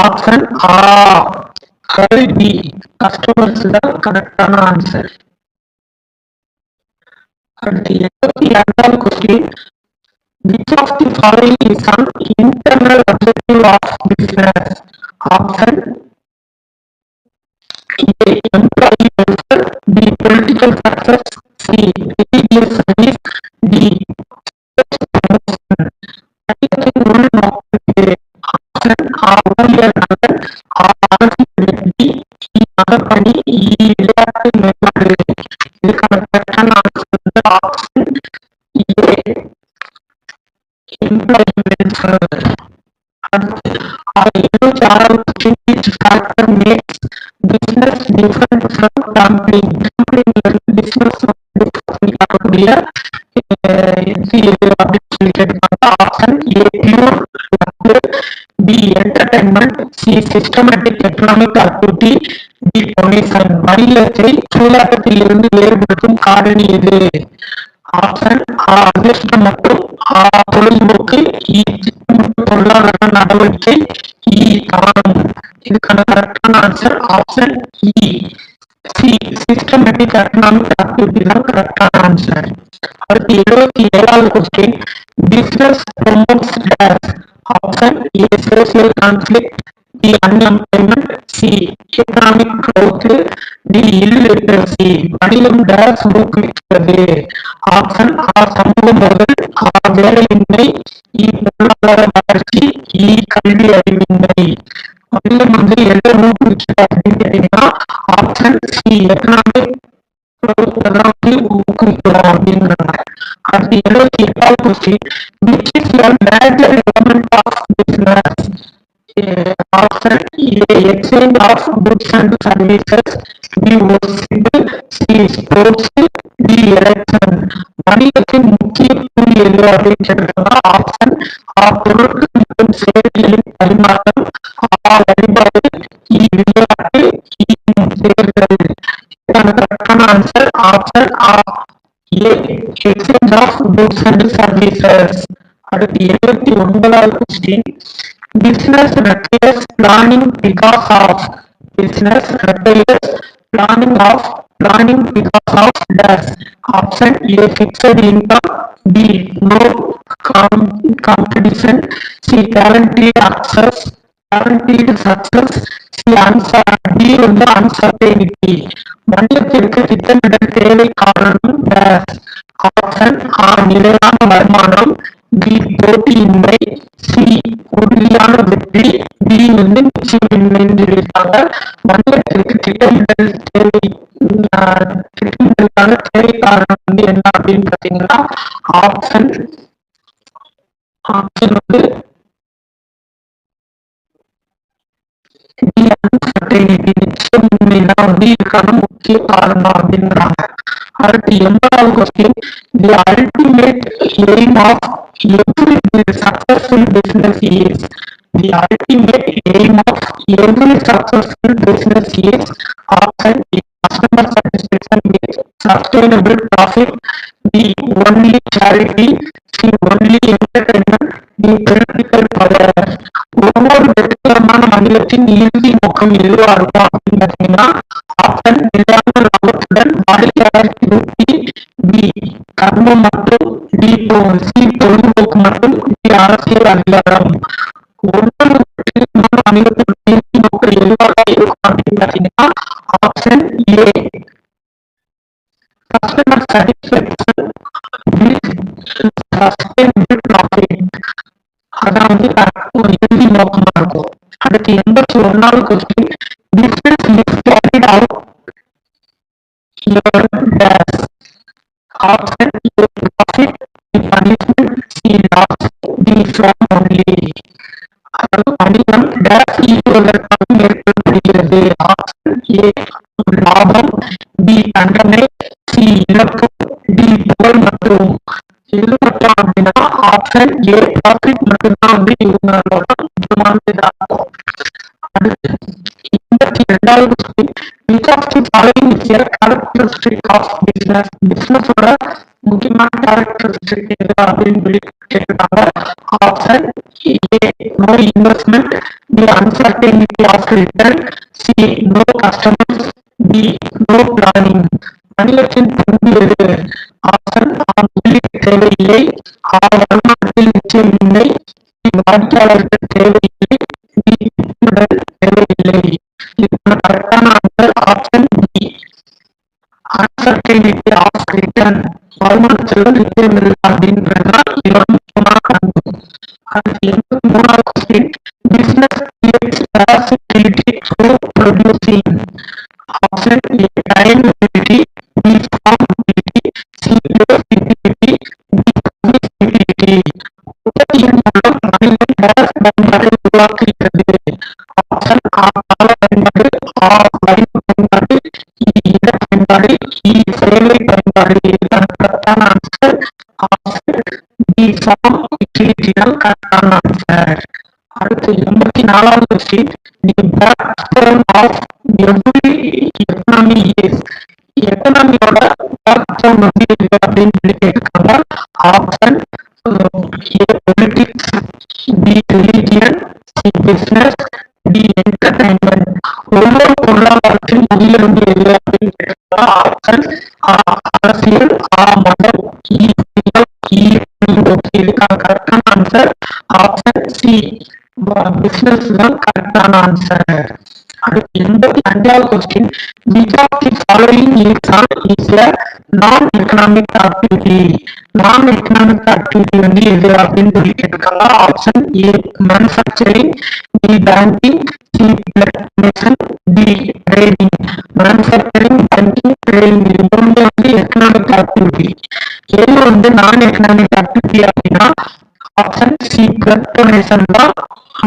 ஆப்ஷன் ஆ பி கஸ்டமர்ஸ் தான் கரெக்டான ஆன்சர். அடுத்து 72வது question which of the following is an internal objective of business? Option A employee welfare, B political success, C religious service, D promotion. வணிகத்தின் உள்நோக்கு. ஆப்ஷன் ஆ ஊழியர் நலன், ஆ அரசியல் வெற்றி, இ மதப்பணி, இ விளையாட்டு மேம்பாடு. இதுக்கான கரெக்டான ஆன்சர் ஆப்ஷன் ஏ employee welfare. அடுத்து 76வது question which factor makes business different from dumping? dumping business பண்ணக்கூடிய இது அப்படின்னு சொல்லி கேட்பாங்க. Option A pure B entertainment, C systematic economic activity, D donation. வணிகத்தை சூதாட்டத்தில் இருந்து வேறுபடுத்தும் காரணி எது? ஆப்ஷன் ஆ அதிர்ஷ்டம் மற்றும் ஆ பொழுதுபோக்கு, இ பொருளாதார நடவடிக்கை, இ தானம். இதுக்கான கரெக்டான ஆன்சர் ஆப்ஷன் இ சி சிஸ்டமேட்டிக் எக்கனாமிக் ஆக்டிவிட்டி தான் கரெக்டான ஆன்சர். அடுத்து 77வது question business promotes dash. Option A social conflict, D unemployment, C economic growth, D illiteracy. வணிகம் டேஷ் ஊக்குவிக்கிறது. ஆப்ஷன் ஆ சமூக மோதல், ஆ வேலையின்மை, இ பொருளாதார வளர்ச்சி, இ கல்வி அறிவின்மை. வணிகம் எதை ஊக்குவிக்கிறது அப்படின்னு கேட்டீங்கன்னா ஆப்ஷன் சி எக்கனாமிக் ஊக்குவிக்கலாம் அப்படிங்கிறாங்க. அடுத்து 78வது question which is a major element of business? Option A exchange of goods and services, B worship, C sports, D election. வணிகத்தின் முக்கிய கூறு எது அப்படின்னு கேட்டிருக்காங்க. ஆப்ஷன் ஆ பொருட்கள் மற்றும் சேவைகளின் பரிமாற்றம், ஆ வழிபாடு, இ விளையாட்டு, இ தேர்தல். இதுக்கான கரெக்டான ஆன்சர் ஆப்ஷன் ஆ A exchange of goods and services. அடுத்து 79வது question business requires planning because of business requires planning of planning because of dash. Option A, fixed income. B, no competition. C, guaranteed success. C, D வந்து uncertainty. வணிகத்திற்கு திட்டமிடல் தேவை காரணம் dash. Option ஆ, நிலையான வருமானம். B, போட்டியின்மை. C, உறுதியான வெற்றி. D வந்து நிச்சயமின்மைன்னு சொல்லியிருக்காங்க. வணிகத்திற்கு திட்டமிடலுக்கான தேவை காரணம் வந்து என்ன அப்படின்னு பாத்தீங்கன்னா ஆப்ஷன் ஆப்ஷன் வந்து நிச்சயமின்மைதான் வந்து இதுக்கான முக்கிய காரணம் அப்படின்றாங்க. அடுத்து 80வது question, the ultimate aim of every successful business is. The ultimate aim of every successful business is option A, customer satisfaction with sustainable profit. B, only charity. C, only entertainment. D, political power. ஒவ்வொரு வெற்றிகரமான வணிகத்தின் இறுதி நோக்கம் எதுவா இருக்கும் அப்படின்னு பாத்தீங்கன்னா option நிலையான லாபத்துடன் வாடிக்கையாளர் திருப்தி. பி, கர்மம் மற்றும் டி, சி, பொழுதுபோக்கு மற்றும் டி, அரசியல் அதிகாரம். ஒவ்வொரு வெற்றிகரமான வணிகத்தின் இறுதி நோக்கம் எதுவாக இருக்கும் அப்படின்னு பாத்தீங்கன்னா option A, customer satisfaction with sustainable profit. அதான் வந்து ஒரு இறுதி நோக்கமா இருக்கும். அடுத்து 81வது question, business is carried out your dash. Option A, profit. B, punishment. C, loss. D, from only. அதாவது வணிகம் டேஷ் ஈடுவதற்காக மேற்கொள்ளப்படுகிறது. ஆப்ஷன் ஏ, லாபம். பி, தண்டனை. சி, இழப்பு. டி, புகழ் மற்றும் இது மட்டும் அப்படின்னா ஆப்ஷன் ஏ, ப்ராஃபிட் மட்டும்தான் வந்து இவங்களோட முக்கியமான இதாகும். அடுத்து 82வது question, which of the following is a characteristic of business. பிசினஸோட முக்கியமான கேரக்டரிஸ்டிக் எது அப்படின்னு சொல்லி கேட்டிருக்காங்க. Option A, no investment. B, uncertainty of return. C, no customers. D, no planning. வணிகத்தின் பண்பு எது? ஆப்ஷன் ஆ, முதலீடு தேவையில்லை. ஆ, வருமானத்தில் நிச்சயமில்லை. வாடிக்கையாளர்கள் தேவையில்லை. டி, திட்டமிடல் தேவையில்லை. இதுக்கான கரெக்டான answer option B, uncertainty of return. வருமானத்தில் நிச்சயமில்லை அப்படின்றதுதான் இதோட முக்கியமான பண்பு. அடுத்து 83வது question, business creates possibility through producing. Option A, time limit. B, formability. C, utility. D, publicity. உற்பத்தியின் மூலம் மனிதன் டேஷ் பயன்பாட்டை உருவாக்குகிறது. ஆப்ஷன் ஆ, கால பயன்பாடு. ஆ, வடிவ பயன்பாடு. இட பயன்பாடு. சேவை பயன்பாடு. இதுக்கான கரெக்டான answer option B, form utility தான் கரெக்டான ஆன்சர். அடுத்து 84வது question, the backbone of every economy is. எக்கனாமியோட பேக் போன் வந்து எது அப்படின்னு சொல்லி கேட்டிருக்காங்க. Option A, politics. B, religion. C, business. D, entertainment. ஒவ்வொரு பொருளாதாரத்தின் முதுகெலும்பு எது அப்படின்னு கேட்டிருக்காங்க. ஆப்ஷன் ஆ, அரசியல். ஆ, மதம். இதுக்கான கரெக்டான ஆன்சர் ஆப்ஷன் சி, பிசினஸ் தான் கரெக்டான ஆன்சர். அடுத்து 85வது question, which of the following is a non-economic activity. non-economic activity வந்து எது அப்படின்னு சொல்லி கேட்டிருக்காங்க. Option A, manufacturing. B, banking. C, blood donation. D, trading. Manufacturing, banking, trading இது மூணுமே வந்து எக்கனாமிக் ஆக்டிவிட்டி. எது வந்து நான் எக்கனாமிக் ஆக்டிவிட்டி அப்படின்னா ஆப்ஷன் சி, பிளட் டொனேஷன் தான்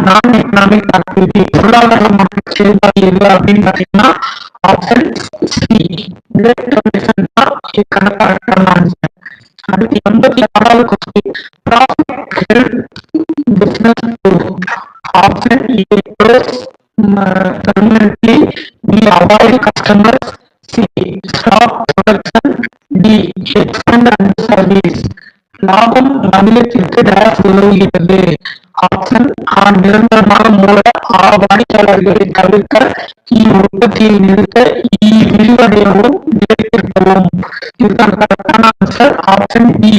நான் எக்கனாமிக் ஆக்டிவிட்டி. பொருளாதார மாற்ற செயல்பாடு எது அப்படின்னு பாத்தீங்கன்னா ஆப்ஷன் சி, பிளட் டொனேஷன் தான் இதுக்கான கரெக்டான ஆன்சர். அடுத்து 86வது question, profit help business to. Option A, close permanently. B, avoid customers. C, stop production. D, expand and service. லாபம் வணிகத்திற்கு டேஷ் உதவுகிறது. ஆப்ஷன் ஆ நிரந்தரமாக மூட, ஆ வாடிக்கையாளர்களை தவிர்க்க, உற்பத்தியை நிறுத்த, விரிவடையவும் நிலைத்திருக்கவும். இதுக்கான கரெக்டான answer option B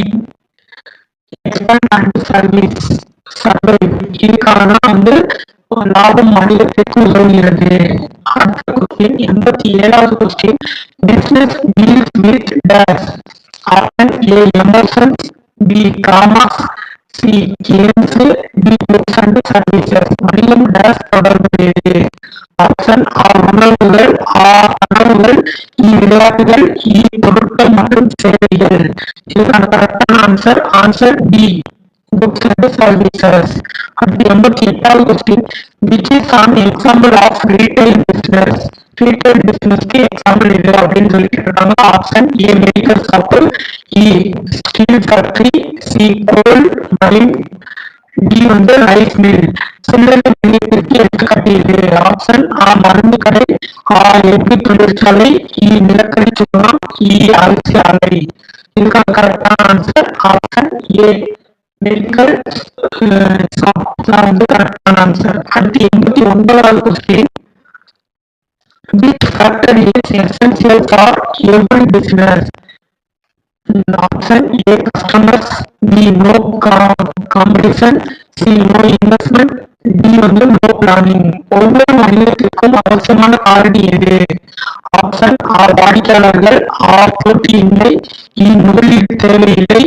expand and survive. இதுக்காக வந்து லாபம் வணிகத்திற்கு உதவுகிறது. அடுத்த கொஸ்டின் 87வது question. Business deals with dash. Option A emotions, B commerce, C games, D goods and services. வணிகம் டேஷ் தொடர்புடையது. ஆப்ஷன் ஆ உணவுகள், ஆ கனவுகள், விளையாட்டுகள், பொருட்கள் மற்றும் சேவைகள். இதுக்கான கரெக்டான answer D goods and services. அடுத்து 88வது question. Which is an example of retail business. Retail பிசினஸ்க்கு எக்ஸாம்பிள் இது அப்படின்னு சொல்லி கேட்டாங்க. Option A medical shop, steel factory, C coal mine, D வந்து ரைஸ் மில். சில்லறை வணிகத்திற்கு எடுத்துக்காட்டு இது. ஆப்ஷன் ஆ மருந்து கடை, ஆ எஃகு தொழிற்சாலை, நிலக்கரி சுரங்கம், அரிசி ஆலை. இதுக்கான கரெக்டான answer option A medical shop தான் வந்து கரெக்டான ஆன்சர். அடுத்து 89வது question. Which factor is essential for every business? Option A customers, B no competition, C no investment, D வந்து no planning. ஒவ்வொரு வணிகத்திற்கும் அவசியமான காரணி எது? ஆப்ஷன் ஆ வாடிக்கையாளர்கள், ஆ போட்டியின்மை, முதலீடு தேவையில்லை,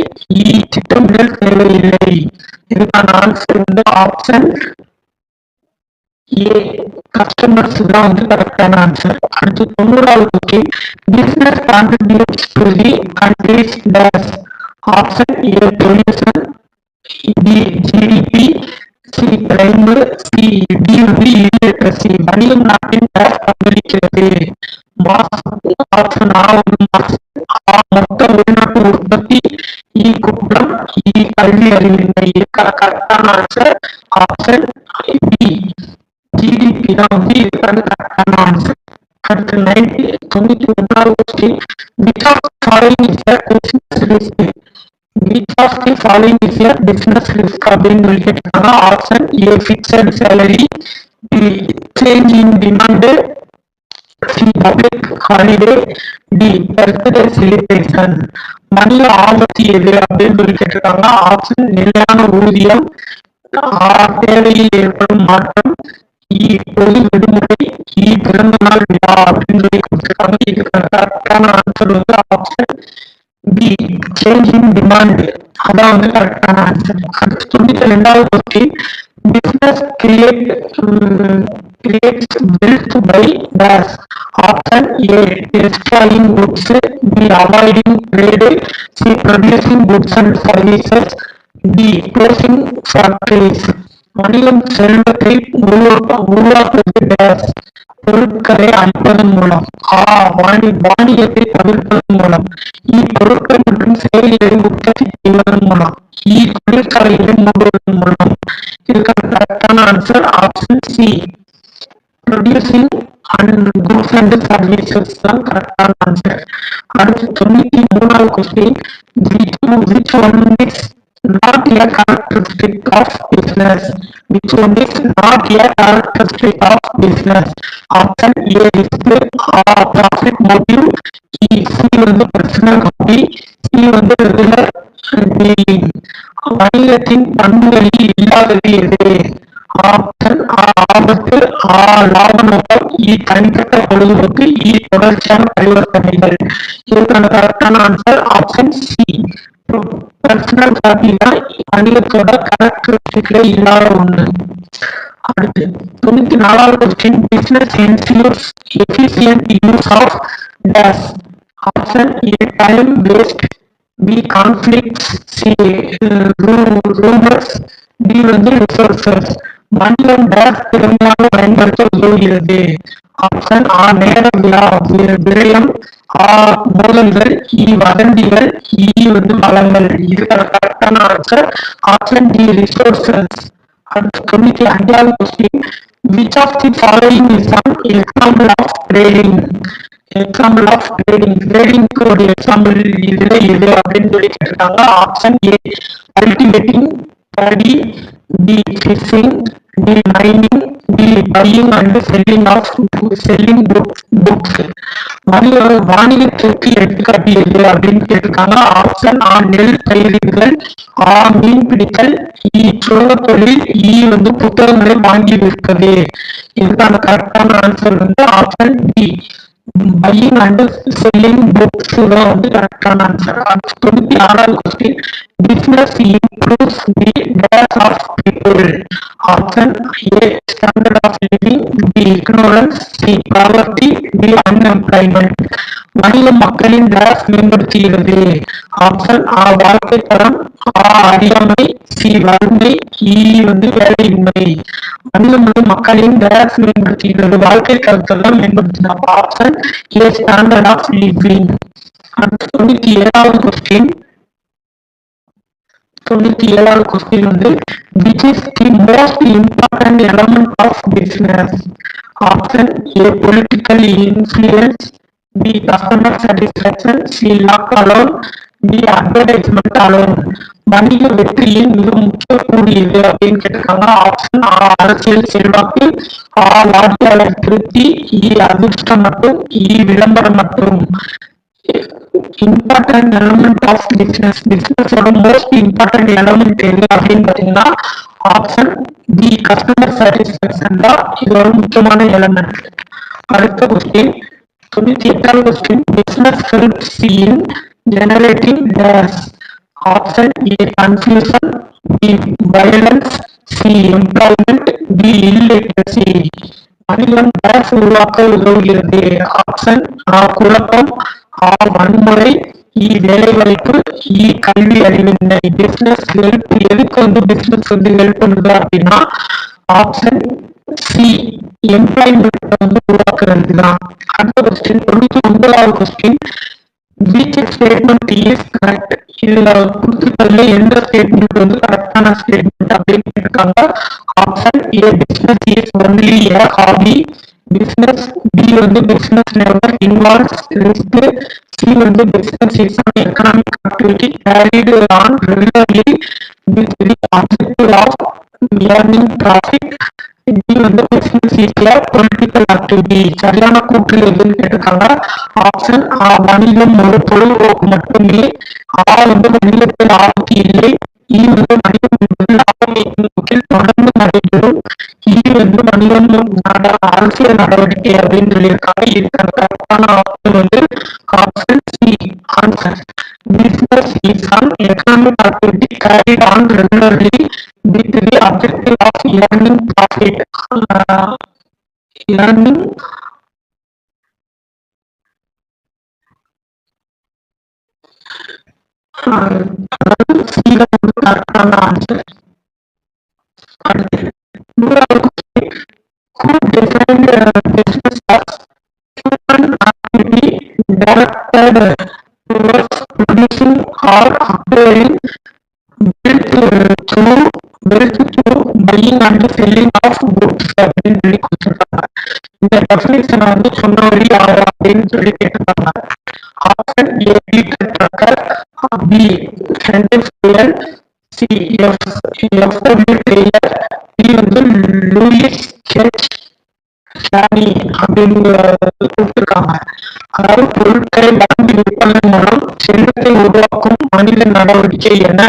திட்டமிடல் தேவையில்லை. இதுக்கான ஆன்சர் வந்து ஆப்ஷன் ஏ கஸ்டமர்ஸ் தான் வந்து கரெக்டான ஆன்சர். அடுத்து 90வது question. Business contributes to the country's dash. Option A pollution, B GDP, C crime, C D வந்து இல்லிட்ரசி. வணிகம் நாட்டின் டேஷ் பங்களிக்கிறது. ஆப்ஷன் ஆ வந்து மொத்த உள்நாட்டு உற்பத்தி, குற்றம், கல்வி அறிவின்மை. கரெக்டான ஆன்சர் ஆப்ஷன் பி ஜிடிபி தான் வந்து இதுக்கான கரெக்டான ஆன்சர். அடுத்து 91வது question. Which of following is a business risk? Which of the following is a business risk அப்படின்னு சொல்லி கேட்டிருக்காங்க. Option A fixed salary, B change in demand, C public holiday, D birthday celebration. வணிக ஆபத்து எது அப்படின்னு சொல்லி கேட்டிருக்காங்க. ஆப்ஷன் நிலையான ஊதியம், தேவையில் ஏற்படும் மாற்றம், பொது விடுமுறை, பிறந்த நாள் விழா அப்படின்னு சொல்லி கொடுத்திருக்காங்க. இதுக்கான கரெக்டான ஆன்சர் வந்து option B change in demand. அதான் வந்து கரெக்டான ஆன்சர். அடுத்து 92வது question. Business creates wealth by dash. Option A destroying goods, B avoiding trade, C producing goods and services, D closing factories. வணிகம் செல்வத்தை உருவாக்குவது டேஷ். பொருட்களை அளிப்பதன் மூலம், வாணிகத்தை தவிர்ப்பதன் மூலம், பொருட்கள் மற்றும் சேவைகளை உற்பத்தி செய்வதன் மூலம், தொழிற்சாலைகளை மூடுவதன் மூலம். இதுக்கான கரெக்டான answer option C producing and goods and services தான் கரெக்டான ஆன்சர். அடுத்து 93வது question. Which one is not a characteristic of business? Which one is not a characteristic of business? Option A is profit motive, C வந்து personal copy, C வந்து regular dealing. வணிகத்தின் பண்புகளில் இல்லாதது எது? Option ஆபத்து, லாப நோக்கம், தனிப்பட்ட பொழுதுபோக்கு, தொடர்ச்சியான பரிவர்த்தனைகள். இதுக்கான கரெக்டான answer option C personal copy தான் வணிகத்தோட கேரக்டரிஸ்டிக்ல இல்லாத ஒண்ணு. அடுத்து 94வது question. Business ensures efficient use of dash. Option A time waste, B conflicts, C rumours, D வந்து ரிசோர்சஸ். வணிகம் டேஷ் திறமையாக பயன்படுத்த உதவுகிறது. ஆப்ஷன் ஆ நேர விரயம், மோதல்கள், வதந்திகள், வந்து வளங்கள். இதுக்கான கரெக்டான ஆன்சர் ஆப்ஷன் டி ரிசோர்சஸ். அடுத்து 95வது question. Which of the following is an example of trading? Example of கிரேடிங்க்கு ஒரு எக்ஸாம்பிள் இதுல எது அப்படின்னு சொல்லி கேட்டிருக்காங்க. Option A cultivating, study, B fishing, D mining, D buying and selling books. வாணிகத்திற்கு எடுத்துக்காட்டு எது அப்படின்னு கேட்டிருக்காங்க. ஆப்ஷன் ஆ நெல் பயிரிடுதல், ஆ மீன் பிடித்தல், இ சுரங்க தொழில், இ புத்தகங்களை வாங்கி விற்பது. இதுக்கான கரெக்டான answer option D buying and selling books தான் கரெக்டான ஆன்சர். 96வது question, business improves the days of people. Option A standard of living, B ignorance, C poverty, D unemployment. வணிகம் மக்களின் டேஸ் மேம்படுத்துகிறது. ஆப்ஷன் ஆ வாழ்க்கை தரம், ஆ அறியாமை, சி வறுமை, இ வேலையின்மை. வணிகம் மக்களின் டேஸ் மேம்படுத்துகிறது, வாழ்க்கை தரத்தெல்லாம் மேம்படுத்தினா. Option A standard of living. 97வது கொஸ்டின், 97வது question which is the most important element of business. Option A political influence, B customer satisfaction, C luck alone, D advertisement alone. வணிக வெற்றியின் மிக முக்கிய கூடியது அப்படின்னு கேட்டிருக்காங்க. ஆப்ஷன் ஆ அரசியல் செல்வாக்கு, ஆ வாடிக்கையாளர் திருப்தி, இ அதிர்ஷ்டம் மற்றும் இ விளம்பரம் மற்றும். இம்பார்ட்டன்ட் எலமெண்ட் ஆஃப் பிசினஸோட மோஸ்ட் இம்பார்ட்டன்ட் எலமெண்ட் எது அப்படின்னு பாத்தீங்கன்னா ஆப்ஷன் பி கஸ்டமர் சாட்டிஸ்பாக்சன் தான் இதோட முக்கியமான எலமெண்ட். அடுத்த கொஸ்டின், 98வது question, business helps in generating days. Option A confusion, B violence, C employment, D illiteracy. வணிகம் டேஸ் உருவாக்க உதவுகிறது. ஆப்ஷன் ஆ குழப்பம், ஆ வன்முறை, இ வேலைவாய்ப்பு, இ கல்வி அறிவின்மை. பிசினஸ் ஹெல்ப் எதுக்கு பிசினஸ் ஹெல்ப் பண்ணுது அப்படின்னா ஆப்ஷன் சி எம்ப்ளாய்மெண்ட் உருவாக்குறது தான். அடுத்த கொஸ்டின், 99வது question, which statement is correct. இதுல கொடுத்துருக்கிறதுல எந்த ஸ்டேட்மெண்ட் கரெக்டான ஸ்டேட்மெண்ட் அப்படின்னு கேட்டிருக்காங்க. Option A business is only a hobby, business B business never involves risk, C business is an economic activity carried on regularly with the objective of earning profit, D business is a political activity. சரியான கூற்று எதுன்னு கேட்டிருக்காங்க. Option ஆ வணிகம் ஒரு பொழுதுபோக்கு மட்டுமே, ஆ வணிகத்தில் ஆபத்து இல்லை, இ வணிகம் என்பது லாபம் ஈட்டும் நோக்கில் தொடர்ந்து நடைபெறும், இ வணிகம் அரசியல் நடவடிக்கை அப்படின்னு சொல்லியிருக்காங்க. இதுக்கான கரெக்டான option option C answer. Business is an economic activity carried on regularly with the objective of earning profit. earning அதாவது சீல கரெக்டான ஆன்சர். அடுத்து 100வது who defined business as human activity directed towards producing or acquiring wealth through buying and selling of goods அப்படின்னு சொல்லி கொடுத்துருக்காங்க. இந்த டெஃபினிஷனை சொன்னவரி யாரு அப்படின்னு சொல்லி கேட்டிருக்காங்க. Option A Peter Drucker, B Henry Fayol, C F W Taylor, D Louis H Shani அப்படின்னு கொடுத்திருக்காங்க. அதாவது பொருட்களை வாங்கி விற்பதன் மூலம் செல்வத்தை உருவாக்கும் மனித நடவடிக்கை என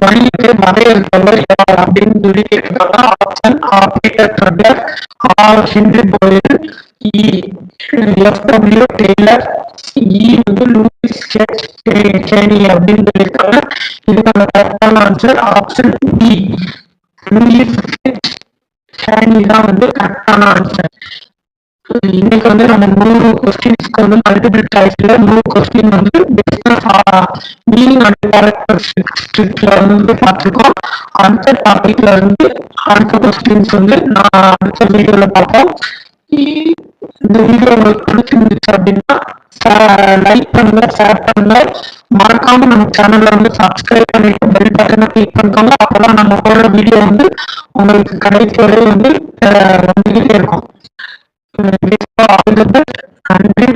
வணிகத்தை வரையறுத்தவர் யார் அப்படின்னு சொல்லி கேட்டிருக்காங்க. ஆப்ஷன் ஆ பீட்டர் ட்ரக்கர், ஆ ஹென்ரி ஃபயல், இ எஃப்.டபிள்யூ டெய்லர், இ லூயிஸ் ஹெச் ஷானி அப்படின்னு சொல்லியிருக்காங்க. இதுக்கான கரெக்டான answer option B Louis H Shani தான் கரெக்டான ஆன்சர். இன்னைக்கு நம்ம 100 கொஸ்டின்ஸ்க்கு மல்டிபிள் சாய்ஸ்ல 100 கொஸ்டின் பிசினஸ் மீனிங் அண்ட் கேரக்டரிஸ்டிக்ஸ்ல பார்த்திருக்கோம். அடுத்த டாபிக்ல அடுத்த கொஸ்டின்ஸ் நான் அடுத்த வீடியோல பார்ப்போம். இந்த வீடியோ உங்களுக்கு பிடிச்சிருந்துச்சு அப்படின்னா லைக் பண்ணுங்க, ஷேர் பண்ணுங்க, மறக்காம நம்ம சேனல்ல சப்ஸ்கிரைப் பண்ணிட்டு பெல் பட்டனை கிளிக் பண்ணிக்கோங்க. அப்பதான் நம்ம போடுற வீடியோ உங்களுக்கு கடைசி வரை வந்துகிட்டே இருக்கும். நன்றி.